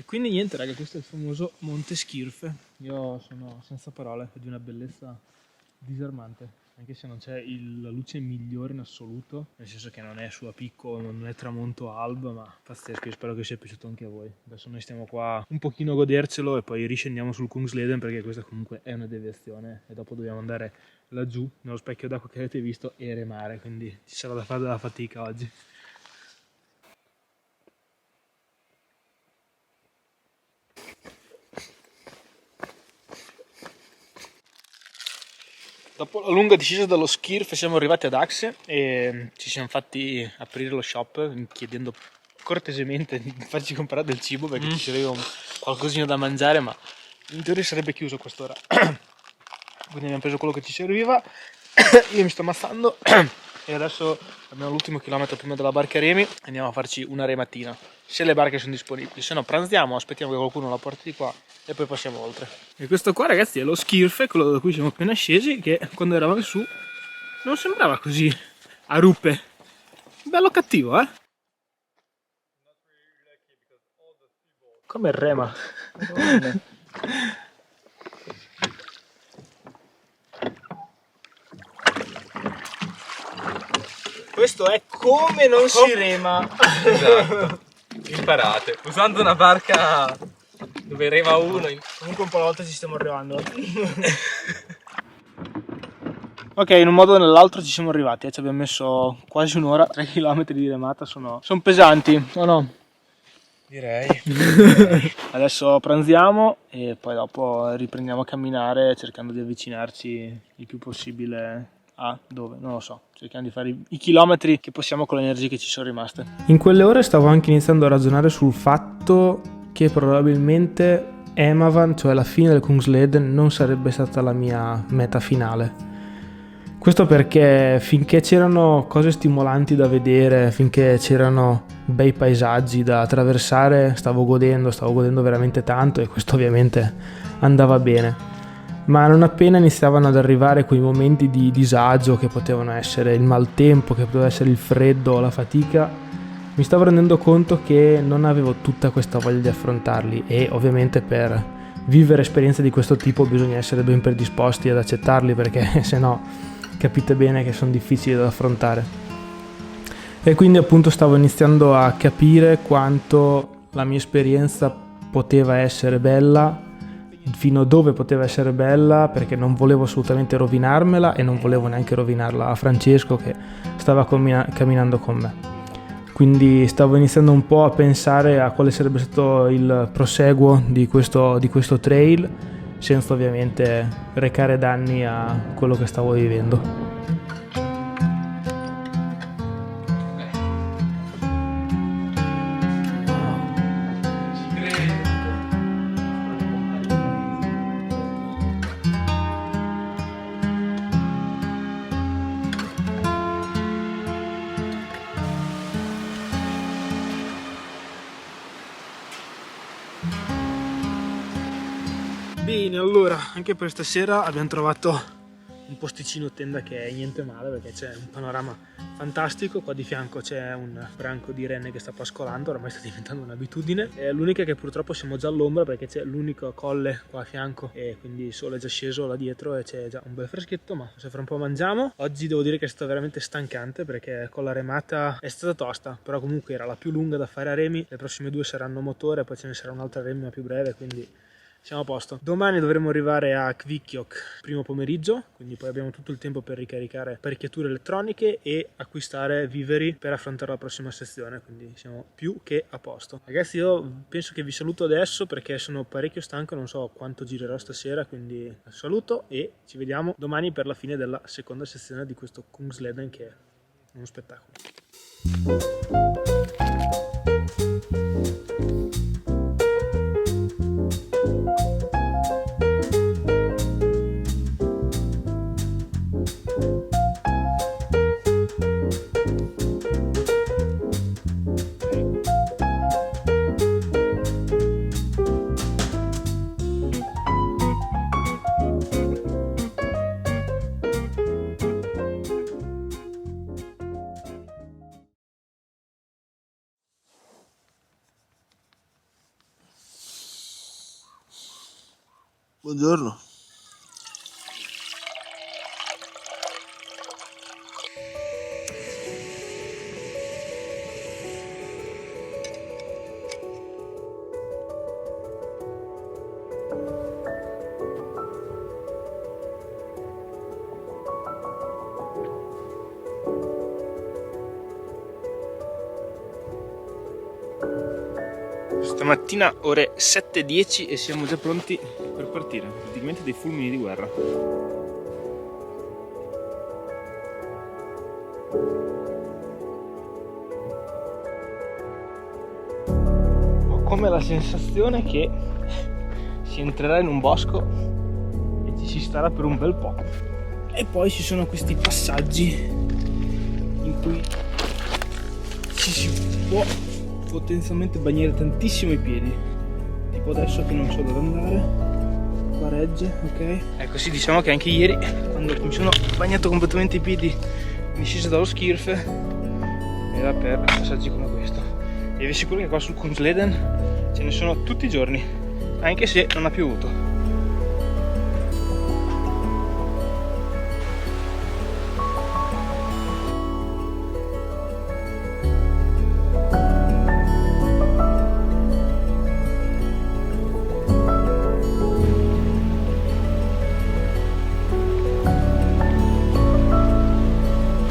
E quindi niente raga, questo è il famoso Monte Schirfe. Io sono senza parole, è di una bellezza disarmante, anche se non c'è la luce migliore in assoluto, nel senso che non è su a picco, non è tramonto alba, ma pazzesco. Io spero che sia piaciuto anche a voi. Adesso noi stiamo qua un pochino a godercelo e poi riscendiamo sul Kungsleden, perché questa comunque è una deviazione e dopo dobbiamo andare laggiù nello specchio d'acqua che avete visto e remare, quindi ci sarà da fare della fatica oggi. Dopo la lunga discesa dallo Schirfe siamo arrivati ad Axe e ci siamo fatti aprire lo shop chiedendo cortesemente di farci comprare del cibo, perché ci serviva qualcosina da mangiare, ma in teoria sarebbe chiuso a quest'ora. Quindi abbiamo preso quello che ci serviva. Io mi sto ammazzando e adesso abbiamo l'ultimo chilometro prima della barca Remi, andiamo a farci una rematina, se le barche sono disponibili, se no pranziamo, aspettiamo che qualcuno la porti di qua e poi passiamo oltre. E questo qua ragazzi è lo Schirfe, quello da cui siamo appena scesi, che quando eravamo su non sembrava così a ruppe, bello cattivo, come rema. Questo è come non si rema.
Esatto. Imparate. Usando una barca dove rema uno.
Comunque un po' alla volta ci stiamo arrivando. Ok, in un modo o nell'altro ci siamo arrivati. Ci abbiamo messo quasi un'ora. 3 km di remata sono pesanti, o no?
Direi.
Adesso pranziamo e poi dopo riprendiamo a camminare cercando di avvicinarci il più possibile a dove? Non lo so. Cerchiamo di fare i chilometri che possiamo con le energie che ci sono rimaste.
In quelle ore stavo anche iniziando a ragionare sul fatto che probabilmente Emavan, cioè la fine del Kungsleden, non sarebbe stata la mia meta finale. Questo perché finché c'erano cose stimolanti da vedere, finché c'erano bei paesaggi da attraversare, stavo godendo veramente tanto, e questo ovviamente andava bene. ma non appena iniziavano ad arrivare quei momenti di disagio che potevano essere il maltempo, che poteva essere il freddo o la fatica, mi stavo rendendo conto che non avevo tutta questa voglia di affrontarli, e ovviamente per vivere esperienze di questo tipo bisogna essere ben predisposti ad accettarli, perché se no capite bene che sono difficili da affrontare. E quindi appunto stavo iniziando a capire quanto la mia esperienza poteva essere bella, fino a dove poteva essere bella, perché non volevo assolutamente rovinarmela e non volevo neanche rovinarla a Francesco che stava camminando con me. Quindi stavo iniziando un po' a pensare a quale sarebbe stato il proseguo di questo trail, senza ovviamente recare danni a quello che stavo vivendo. Bene, allora, anche per stasera abbiamo trovato un posticino tenda che è niente male, perché c'è un panorama fantastico. Qua di fianco c'è un branco di renne che sta pascolando, ormai sta diventando un'abitudine. L'unica è che purtroppo siamo già all'ombra, perché c'è l'unico colle qua a fianco e quindi il sole è già sceso là dietro e c'è già un bel freschetto, ma se fra un po' mangiamo. Oggi devo dire che è stato veramente stancante, perché con la remata è stata tosta, però comunque era la più lunga da fare a remi. Le prossime 2 saranno motore, poi ce ne sarà un'altra a remi ma più breve, quindi siamo a posto. Domani dovremo arrivare a Kvikkjokk primo pomeriggio, quindi poi abbiamo tutto il tempo per ricaricare apparecchiature elettroniche e acquistare viveri per affrontare la prossima sezione, quindi siamo più che a posto. Ragazzi, io penso che vi saluto adesso perché sono parecchio stanco, non so quanto girerò stasera, quindi saluto e ci vediamo domani per la fine della seconda sezione di questo Kungsleden, che è uno spettacolo.
Buongiorno.
Stamattina ore 7:10 e siamo già pronti per partire, praticamente dei fulmini di guerra. Ho come la sensazione che si entrerà in un bosco e ci si starà per un bel po'. E poi ci sono questi passaggi in cui ci si può potenzialmente bagnare tantissimo i piedi, tipo adesso che non so dove andare, qua regge, ok? Ecco, sì, diciamo che anche ieri quando mi sono bagnato completamente i piedi in discesa dallo Skirf era per passaggi come questo, e vi assicuro che qua sul Kungsleden ce ne sono tutti i giorni, anche se non ha piovuto.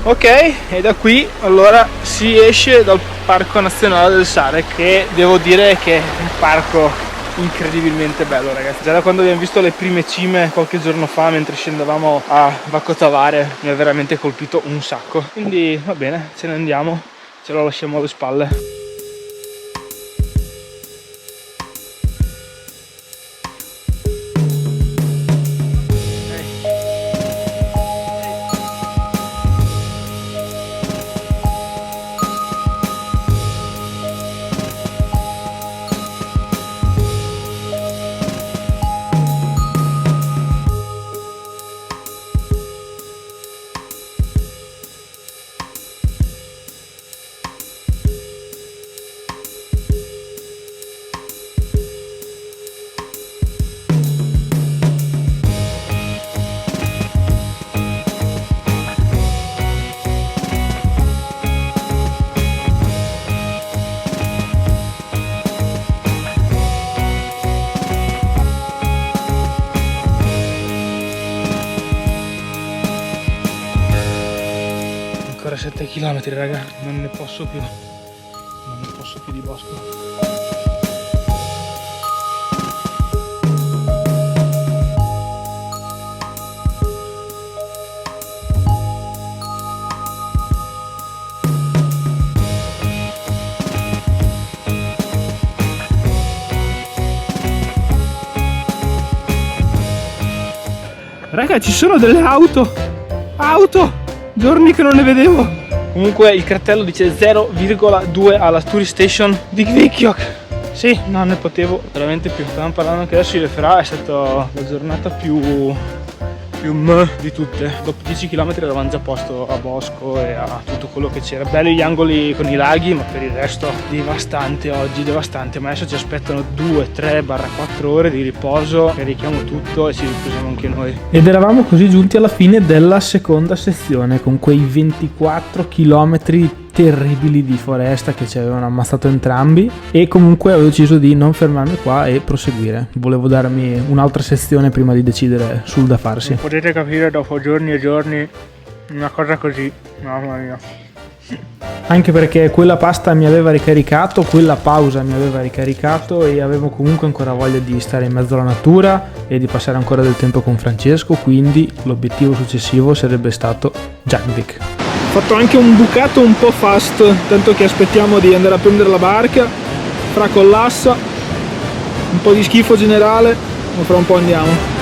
Ok, e da qui allora si esce dal Parco Nazionale del Sare, che devo dire che è un parco incredibilmente bello, ragazzi. Già da quando abbiamo visto le prime cime qualche giorno fa mentre scendevamo a Vakotavare mi ha veramente colpito un sacco. Quindi va bene, ce ne andiamo, ce lo lasciamo alle spalle. 7 km, raga, non ne posso più. Non ne posso più di bosco. Raga, ci sono delle auto! Giorni che non ne vedevo! Comunque il cartello dice 0,2 alla tourist station di Kvikkjokk. Sì, non ne potevo veramente più. Stavamo parlando anche adesso di Lefra, è stata la giornata più di tutte. Dopo 10 km eravamo già a posto a bosco e a tutto quello che c'era. Belli gli angoli con i laghi, ma per il resto devastante oggi, devastante. Ma adesso ci aspettano 2, 3, 4 ore di riposo, carichiamo tutto e ci riposiamo anche noi.
Ed eravamo così giunti alla fine della seconda sezione, con quei 24 km terribili di foresta che ci avevano ammazzato entrambi, e comunque ho deciso di non fermarmi qua e proseguire. Volevo darmi un'altra sezione prima di decidere sul da farsi.
Potete capire dopo giorni e giorni una cosa così, mamma mia.
Anche perché quella pasta mi aveva ricaricato, quella pausa mi aveva ricaricato e avevo comunque ancora voglia di stare in mezzo alla natura e di passare ancora del tempo con Francesco, quindi l'obiettivo successivo sarebbe stato Jagvik.
Ho fatto anche un bucato un po' fast, tanto che aspettiamo di andare a prendere la barca. Fra collassa, un po' di schifo generale, ma fra un po' andiamo.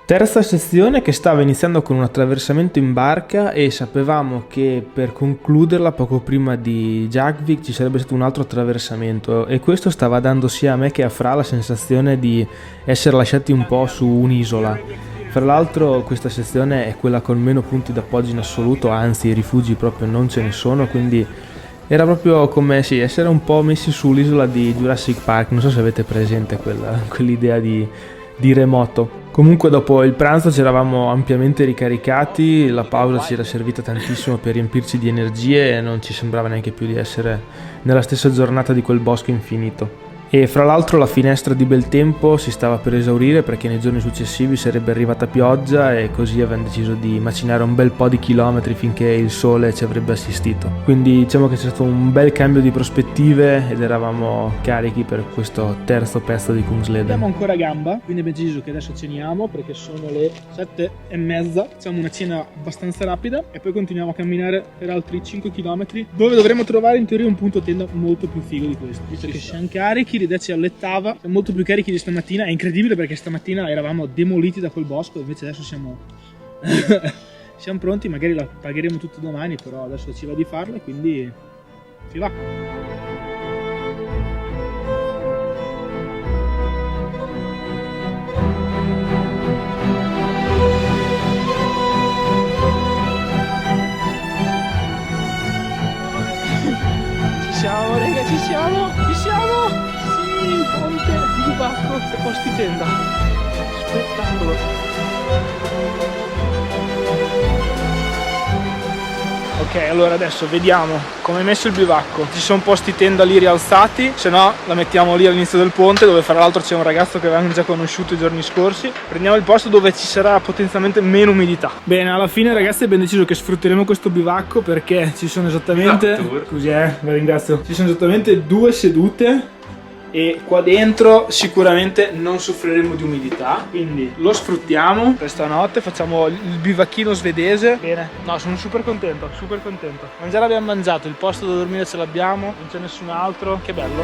Terza sezione che stava iniziando con un attraversamento in barca, e sapevamo che per concluderla poco prima di Jagvik ci sarebbe stato un altro attraversamento, e questo stava dando sia a me che a Fra la sensazione di essere lasciati un po' su un'isola. Fra l'altro questa sezione è quella con meno punti d'appoggio in assoluto, anzi i rifugi proprio non ce ne sono, quindi era proprio come essere un po' messi sull'isola di Jurassic Park. Non so se avete presente quell'idea di remoto. Comunque dopo il pranzo ci eravamo ampiamente ricaricati, la pausa ci era servita tantissimo per riempirci di energie e non ci sembrava neanche più di essere nella stessa giornata di quel bosco infinito. E fra l'altro la finestra di bel tempo si stava per esaurire, perché nei giorni successivi sarebbe arrivata pioggia, e così avevamo deciso di macinare un bel po' di chilometri finché il sole ci avrebbe assistito. Quindi diciamo che c'è stato un bel cambio di prospettive ed eravamo carichi per questo terzo pezzo di Kungsleden.
Abbiamo ancora gamba, quindi abbiamo deciso che adesso ceniamo perché sono le 7:30. Facciamo una cena abbastanza rapida e poi continuiamo a camminare per altri 5 km, dove dovremo trovare in teoria un punto tenda molto più figo di questo, visto che siamo carichi. L'idea ci allettava, siamo molto più carichi di stamattina. È incredibile perché stamattina eravamo demoliti da quel bosco, invece adesso siamo siamo pronti. Magari la pagheremo tutto domani, però adesso ci va di farlo e quindi si va. Ci siamo, raga, ci siamo! Il ponte di Bivacco e posti tenda. Spettacolo. Ok, allora adesso vediamo come è messo il bivacco. Ci sono posti tenda lì rialzati, se no la mettiamo lì all'inizio del ponte, dove fra l'altro c'è un ragazzo che avevamo già conosciuto i giorni scorsi. Prendiamo il posto dove ci sarà potenzialmente meno umidità. Bene, alla fine ragazzi abbiamo deciso che sfrutteremo questo bivacco perché ci sono esattamente... Scusi, vi ringrazio. Ci sono esattamente 2 sedute. E qua dentro sicuramente non soffriremo di umidità, quindi lo sfruttiamo per stanotte, facciamo il bivacchino svedese. Bene, no, sono super contento, super contento. Mangiare abbiamo mangiato, il posto dove dormire ce l'abbiamo, non c'è nessun altro, che bello.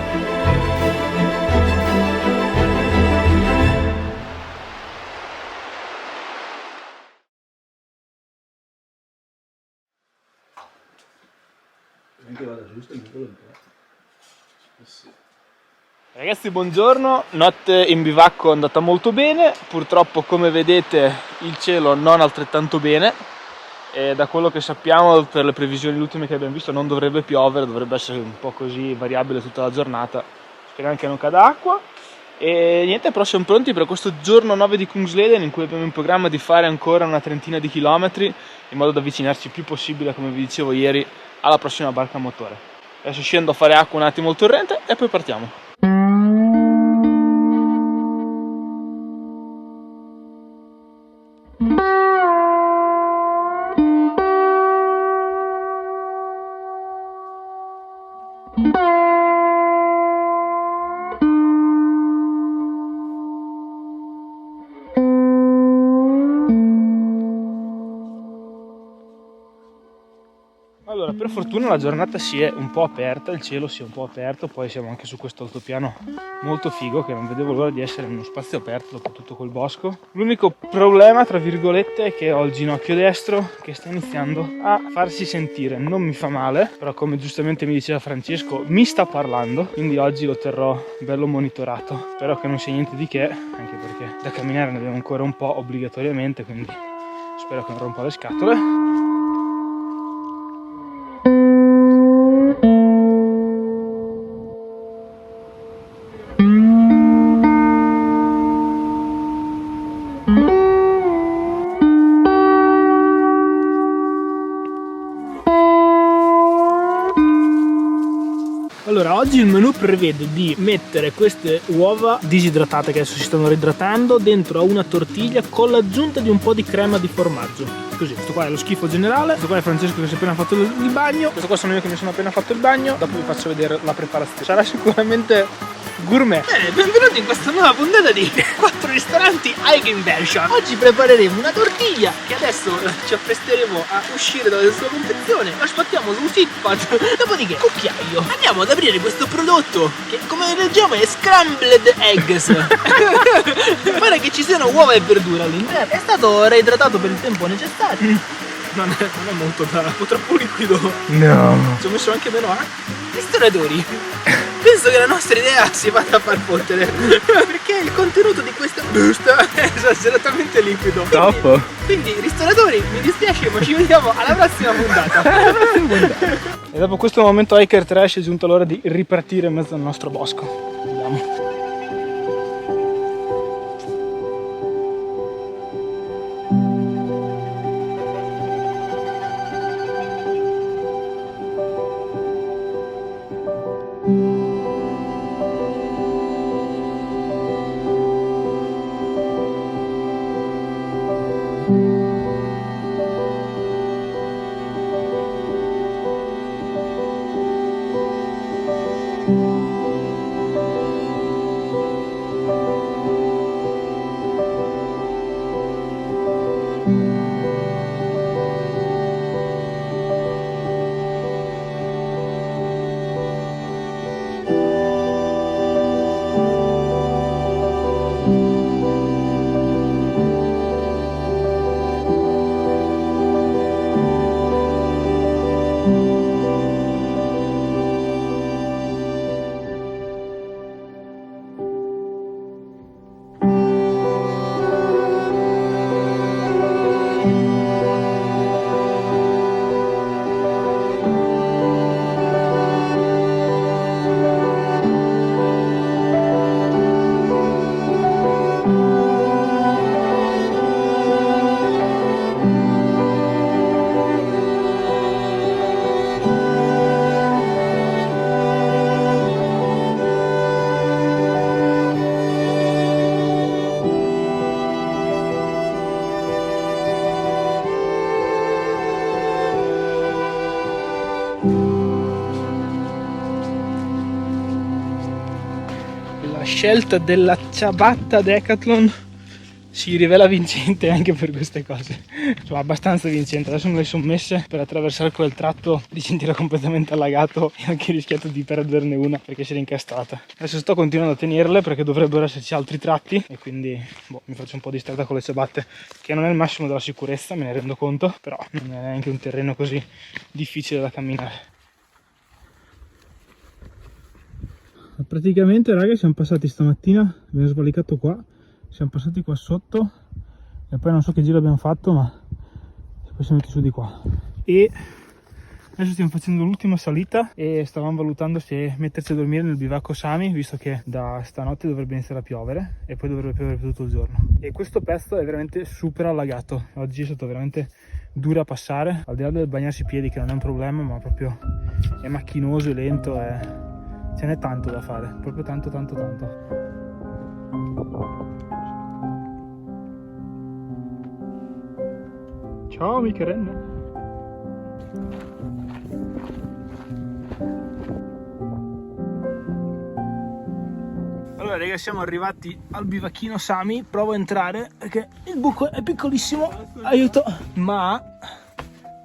Anche vada giusto il piccolo un po'. Sì. Ragazzi, buongiorno, notte in bivacco è andata molto bene, purtroppo come vedete il cielo non altrettanto bene, e da quello che sappiamo per le previsioni ultime che abbiamo visto non dovrebbe piovere, dovrebbe essere un po' così variabile tutta la giornata, speriamo che non cada acqua. E niente, però siamo pronti per questo giorno 9 di Kungsleden, in cui abbiamo in programma di fare ancora una trentina di chilometri, in modo da avvicinarci il più possibile, come vi dicevo ieri, alla prossima barca a motore. Adesso scendo a fare acqua un attimo al torrente e poi partiamo. Allora, per fortuna la giornata si è un po' aperta, il cielo si è un po' aperto, poi siamo anche su questo altopiano molto figo che non vedevo l'ora di essere in uno spazio aperto dopo tutto quel bosco. L'unico problema, tra virgolette, è che ho il ginocchio destro che sta iniziando a farsi sentire. Non mi fa male, però come giustamente mi diceva Francesco, mi sta parlando, quindi oggi lo terrò bello monitorato. Spero che non sia niente di che, anche perché da camminare ne abbiamo ancora un po' obbligatoriamente, quindi spero che non rompa le scatole. Allora, oggi il menù prevede di mettere queste uova disidratate che adesso si stanno reidratando dentro a una tortiglia con l'aggiunta di un po' di crema di formaggio. Così, questo qua è lo schifo generale, questo qua è Francesco che si è appena fatto il bagno, questo qua sono io che mi sono appena fatto il bagno, dopo vi faccio vedere la preparazione. Sarà sicuramente gourmet. Bene, benvenuti in questa nuova puntata di 4 ristoranti Eigenversion. Oggi prepareremo una tortiglia che adesso ci appresteremo a uscire dalla sua confezione, la sbattiamo su un sit-pad, dopodiché cucchiaio. Andiamo ad aprire questo prodotto che, come leggiamo, è scrambled eggs. Pare che ci siano uova e verdura all'interno. È stato reidratato per il tempo necessario. Non è molto da... un po' troppo liquido. No. Ci ho messo anche meno acqua. Ristoratori, penso che la nostra idea si vada a far fottere, perché il contenuto di questa busta è esageratamente liquido. Troppo. Quindi ristoratori, mi dispiace, ma ci vediamo alla prossima puntata. E dopo questo momento hiker trash è giunta l'ora di ripartire in mezzo al nostro bosco. Andiamo. La scelta della ciabatta Decathlon si rivela vincente anche per queste cose, cioè abbastanza vincente. Adesso me le sono messe per attraversare quel tratto di sentiero completamente allagato e anche rischiato di perderne una perché si era incastrata. Adesso sto continuando a tenerle perché dovrebbero esserci altri tratti e quindi mi faccio un po' di strada con le ciabatte, che non è il massimo della sicurezza, me ne rendo conto, però non è neanche un terreno così difficile da camminare. Praticamente, raga, siamo passati stamattina, abbiamo svalicato qua, siamo passati qua sotto e poi non so che giro abbiamo fatto, ma poi siamo venuti su di qua. E adesso stiamo facendo l'ultima salita e stavamo valutando se metterci a dormire nel bivacco Sami, visto che da stanotte dovrebbe iniziare a piovere e poi dovrebbe piovere per tutto il giorno. E questo pezzo è veramente super allagato, oggi è stato veramente duro a passare, al di là del bagnarsi i piedi che non è un problema, ma proprio è macchinoso e lento e... ce n'è tanto da fare, proprio tanto. Ciao amiche renne. Allora raga, siamo arrivati al bivacchino Sami. Provo a entrare perché il buco è piccolissimo, aiuto, ma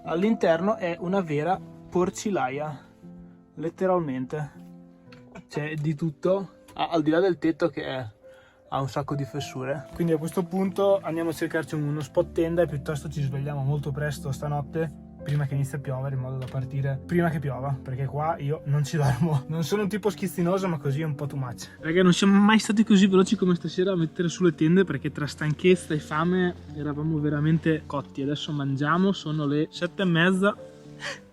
all'interno è una vera porcilaia, letteralmente. C'è di tutto, al di là del tetto che ha un sacco di fessure. Quindi a questo punto andiamo a cercarci uno spot tenda e piuttosto ci svegliamo molto presto stanotte, prima che inizi a piovere, in modo da partire prima che piova, perché qua io non ci dormo. Non sono un tipo schizzinoso, ma così è un po' too much. Raga, non siamo mai stati così veloci come stasera a mettere sulle tende, perché tra stanchezza e fame eravamo veramente cotti. Adesso mangiamo, sono le 7:30,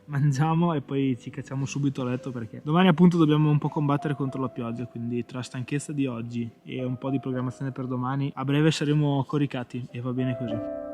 mangiamo e poi ci cacciamo subito a letto, perché domani appunto dobbiamo un po' combattere contro la pioggia, quindi tra stanchezza di oggi e un po' di programmazione per domani, a breve saremo coricati e va bene così.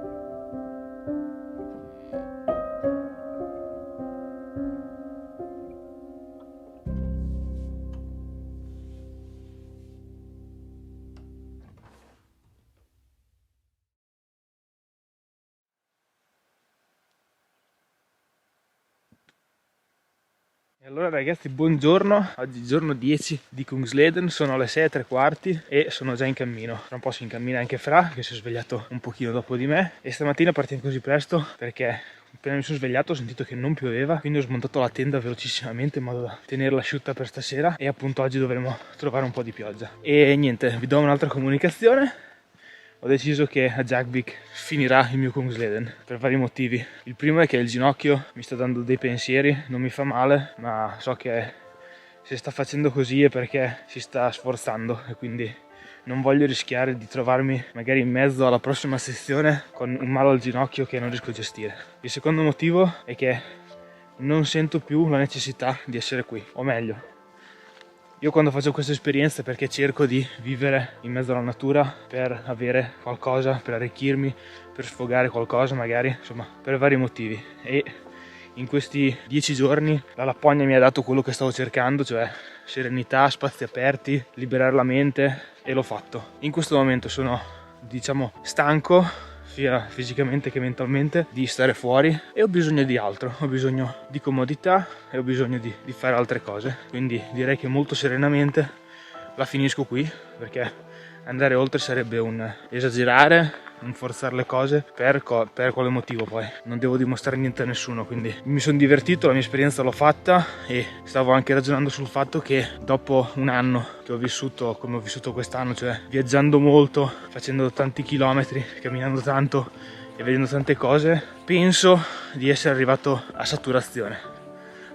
E allora ragazzi, buongiorno, oggi giorno 10 di Kungsleden, sono le 6:15 e sono già in cammino. Tra un po' si incammina anche Fra, che si è svegliato un pochino dopo di me, e stamattina partiamo così presto perché appena mi sono svegliato ho sentito che non pioveva, quindi ho smontato la tenda velocissimamente in modo da tenerla asciutta per stasera, e appunto oggi dovremo trovare un po' di pioggia. E niente, vi do un'altra comunicazione. Ho deciso che a Jagbik finirà il mio Kungsleden per vari motivi. Il primo è che il ginocchio mi sta dando dei pensieri, non mi fa male, ma so che se sta facendo così è perché si sta sforzando, e quindi non voglio rischiare di trovarmi magari in mezzo alla prossima sessione con un male al ginocchio che non riesco a gestire. Il secondo motivo è che non sento più la necessità di essere qui, o meglio, io quando faccio queste esperienze perché cerco di vivere in mezzo alla natura per avere qualcosa, per arricchirmi, per sfogare qualcosa magari, insomma per vari motivi, e in questi 10 giorni la Lapponia mi ha dato quello che stavo cercando, cioè serenità, spazi aperti, liberare la mente, e l'ho fatto. In questo momento sono, diciamo, stanco sia fisicamente che mentalmente di stare fuori, e ho bisogno di altro, ho bisogno di comodità e ho bisogno di fare altre cose, quindi direi che molto serenamente la finisco qui, perché andare oltre sarebbe un esagerare, un forzare le cose. Per quale motivo poi? Non devo dimostrare niente a nessuno, quindi mi sono divertito, la mia esperienza l'ho fatta, e stavo anche ragionando sul fatto che dopo un anno che ho vissuto come ho vissuto quest'anno, cioè viaggiando molto, facendo tanti chilometri, camminando tanto e vedendo tante cose, penso di essere arrivato a saturazione.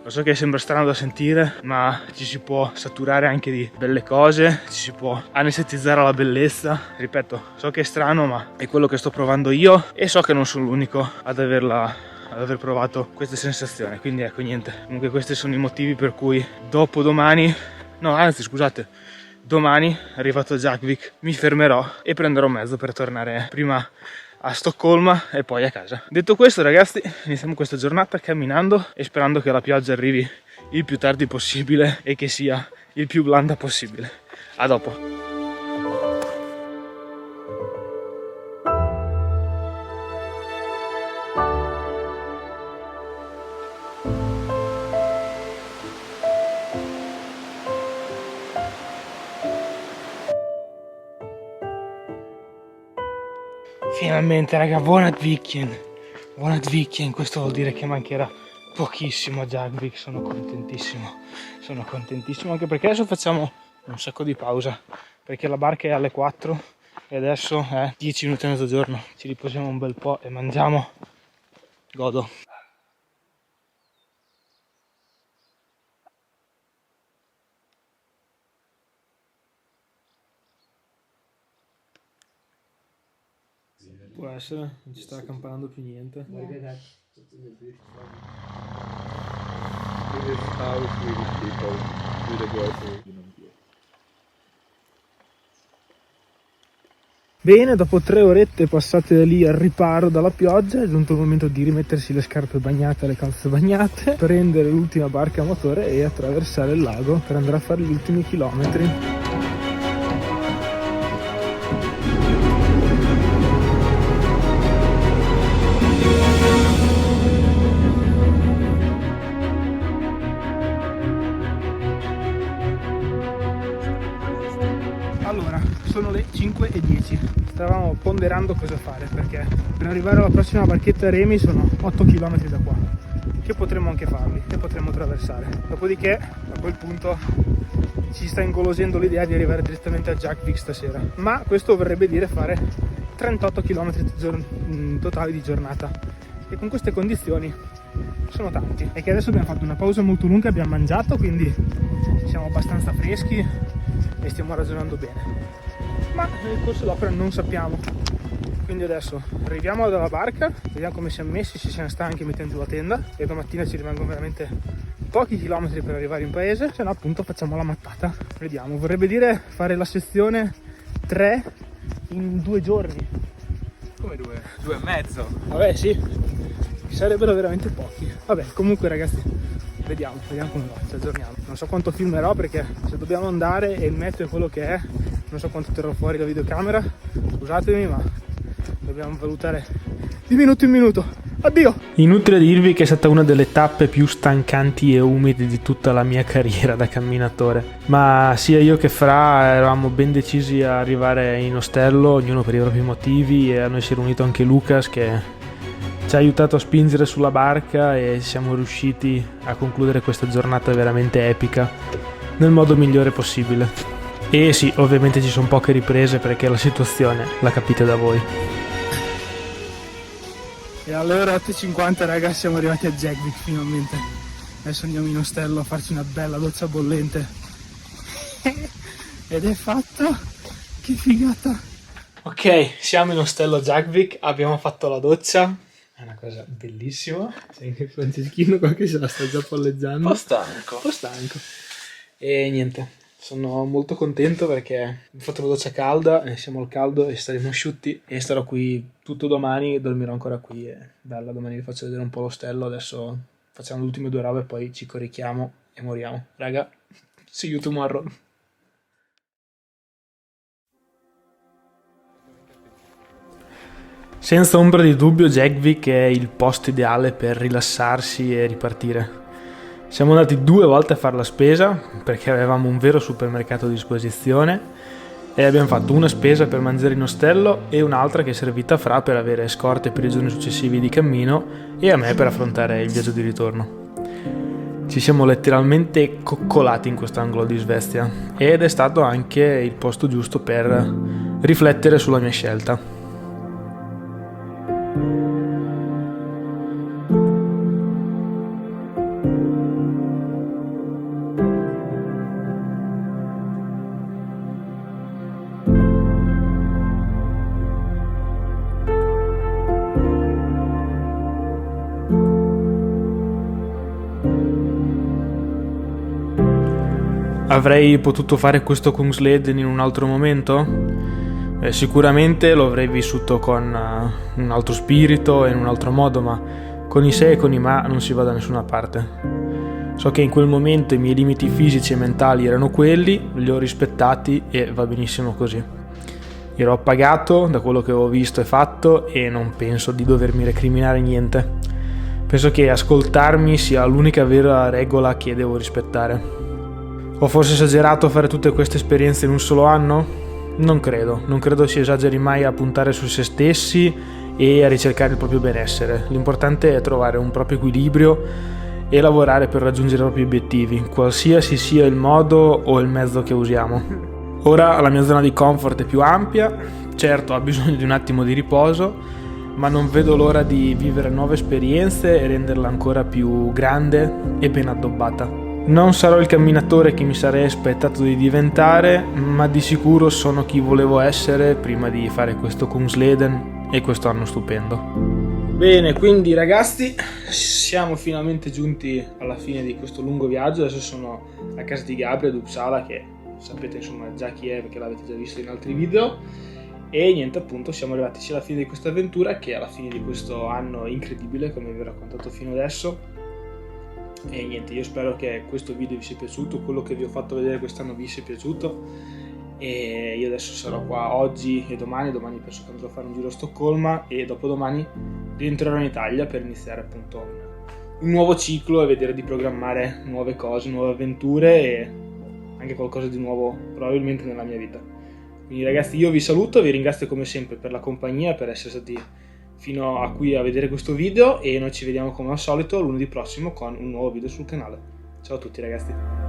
Lo so che sembra strano da sentire, ma ci si può saturare anche di belle cose, ci si può anestetizzare alla bellezza. Ripeto, so che è strano, ma è quello che sto provando io, e so che non sono l'unico ad aver provato queste sensazioni. Quindi ecco, niente, comunque questi sono i motivi per cui domani, arrivato a Jagbik, mi fermerò e prenderò un mezzo per tornare prima a Stoccolma e poi a casa. Detto questo ragazzi, iniziamo questa giornata camminando e sperando che la pioggia arrivi il più tardi possibile e che sia il più blanda possibile. A dopo. Finalmente raga, buonat weekend, questo vuol dire che mancherà pochissimo a Jagbik. Sono contentissimo anche perché adesso facciamo un sacco di pausa, perché la barca è alle 4 e adesso è 10 minuti a mezzogiorno, ci riposiamo un bel po' e mangiamo, godo. Può essere, non ci sta campanando più niente. Bene, dopo 3 orette passate da lì al riparo dalla pioggia, è giunto il momento di rimettersi le scarpe bagnate e le calze bagnate, prendere l'ultima barca a motore e attraversare il lago per andare a fare gli ultimi chilometri. 10. Stavamo ponderando cosa fare, perché per arrivare alla prossima barchetta Remi sono 8 km da qua, che potremmo anche farli, che potremmo attraversare. Dopodiché, a quel punto, ci sta ingolosendo l'idea di arrivare direttamente a Jakvik stasera. Ma questo vorrebbe dire fare 38 km totali di giornata, e con queste condizioni sono tanti. E che adesso abbiamo fatto una pausa molto lunga, abbiamo mangiato, quindi siamo abbastanza freschi e stiamo ragionando bene. Ma nel corso d'opera non sappiamo, quindi adesso arriviamo dalla barca, vediamo come siamo messi, se siamo stanchi mettiamo giù la tenda, e domattina ci rimangono veramente pochi chilometri per arrivare in paese, se no appunto facciamo la mattata. Vediamo, vorrebbe dire fare la sezione 3 in 2 giorni.
Come 2? 2 e mezzo.
Vabbè sì, sarebbero veramente pochi. Vabbè, comunque ragazzi, vediamo come va, ci aggiorniamo. Non so quanto filmerò, perché se dobbiamo andare e il meteo è quello che è, non so quanto terrò fuori la videocamera, scusatemi, ma dobbiamo valutare di minuto in minuto. Addio!
Inutile dirvi che è stata una delle tappe più stancanti e umide di tutta la mia carriera da camminatore, ma sia io che Fra eravamo ben decisi a arrivare in ostello, ognuno per i propri motivi, e a noi si è riunito anche Lucas, che ci ha aiutato a spingere sulla barca, e siamo riusciti a concludere questa giornata veramente epica nel modo migliore possibile. E sì, ovviamente ci sono poche riprese, perché la situazione la capite da voi.
E alle ore 8:50 ragazzi siamo arrivati a Jakvik finalmente. Adesso andiamo in ostello a farci una bella doccia bollente. Ed è fatto! Che figata!
Ok, siamo in ostello a Jakvik, abbiamo fatto la doccia, è una cosa bellissima.
C'è anche Franceschino qua che se la sta già palleggiando.
Un po'
stanco.
E niente, sono molto contento perché ho fatto la doccia calda e siamo al caldo e staremo asciutti, e starò qui tutto domani, dormirò ancora qui. È bella, domani vi faccio vedere un po' l'ostello. Adesso facciamo le ultime 2 robe e poi ci corichiamo e moriamo. Raga, see you tomorrow. Senza ombra di dubbio Jakvik è il posto ideale per rilassarsi e ripartire. Siamo andati 2 volte a fare la spesa, perché avevamo un vero supermercato a disposizione, e abbiamo fatto una spesa per mangiare in ostello e un'altra che è servita a Fra per avere scorte per i giorni successivi di cammino, e a me per affrontare il viaggio di ritorno. Ci siamo letteralmente coccolati in quest'angolo di Svezia, ed è stato anche il posto giusto per riflettere sulla mia scelta. Avrei potuto fare questo Kungsleden in un altro momento? Sicuramente lo avrei vissuto con un altro spirito e in un altro modo, ma con i se e con i ma non si va da nessuna parte. So che in quel momento i miei limiti fisici e mentali erano quelli, li ho rispettati e va benissimo così. Ero appagato da quello che ho visto e fatto, e non penso di dovermi recriminare niente. Penso che ascoltarmi sia l'unica vera regola che devo rispettare. Ho forse esagerato a fare tutte queste esperienze in un solo anno? Non credo si esageri mai a puntare su se stessi e a ricercare il proprio benessere. L'importante è trovare un proprio equilibrio e lavorare per raggiungere i propri obiettivi, qualsiasi sia il modo o il mezzo che usiamo. Ora la mia zona di comfort è più ampia, certo ho bisogno di un attimo di riposo, ma non vedo l'ora di vivere nuove esperienze e renderla ancora più grande e ben addobbata. Non sarò il camminatore che mi sarei aspettato di diventare, ma di sicuro sono chi volevo essere prima di fare questo Kungsleden e questo anno stupendo. Bene, quindi ragazzi, siamo finalmente giunti alla fine di questo lungo viaggio. Adesso sono a casa di Gabriel ad Uppsala, che sapete insomma già chi è perché l'avete già visto in altri video. E niente, appunto, siamo arrivati sia alla fine di questa avventura che alla fine di questo anno incredibile, come vi ho raccontato fino adesso. E niente, io spero che questo video vi sia piaciuto, quello che vi ho fatto vedere quest'anno vi sia piaciuto, e io adesso sarò qua oggi e domani penso che andrò a fare un giro a Stoccolma, e dopodomani rientrerò in Italia per iniziare appunto un nuovo ciclo e vedere di programmare nuove cose, nuove avventure e anche qualcosa di nuovo probabilmente nella mia vita.
Quindi ragazzi, io vi saluto, vi ringrazio come sempre per la compagnia, per essere stati fino a qui a vedere questo video, e noi ci vediamo come al solito lunedì prossimo con un nuovo video sul canale. Ciao a tutti ragazzi.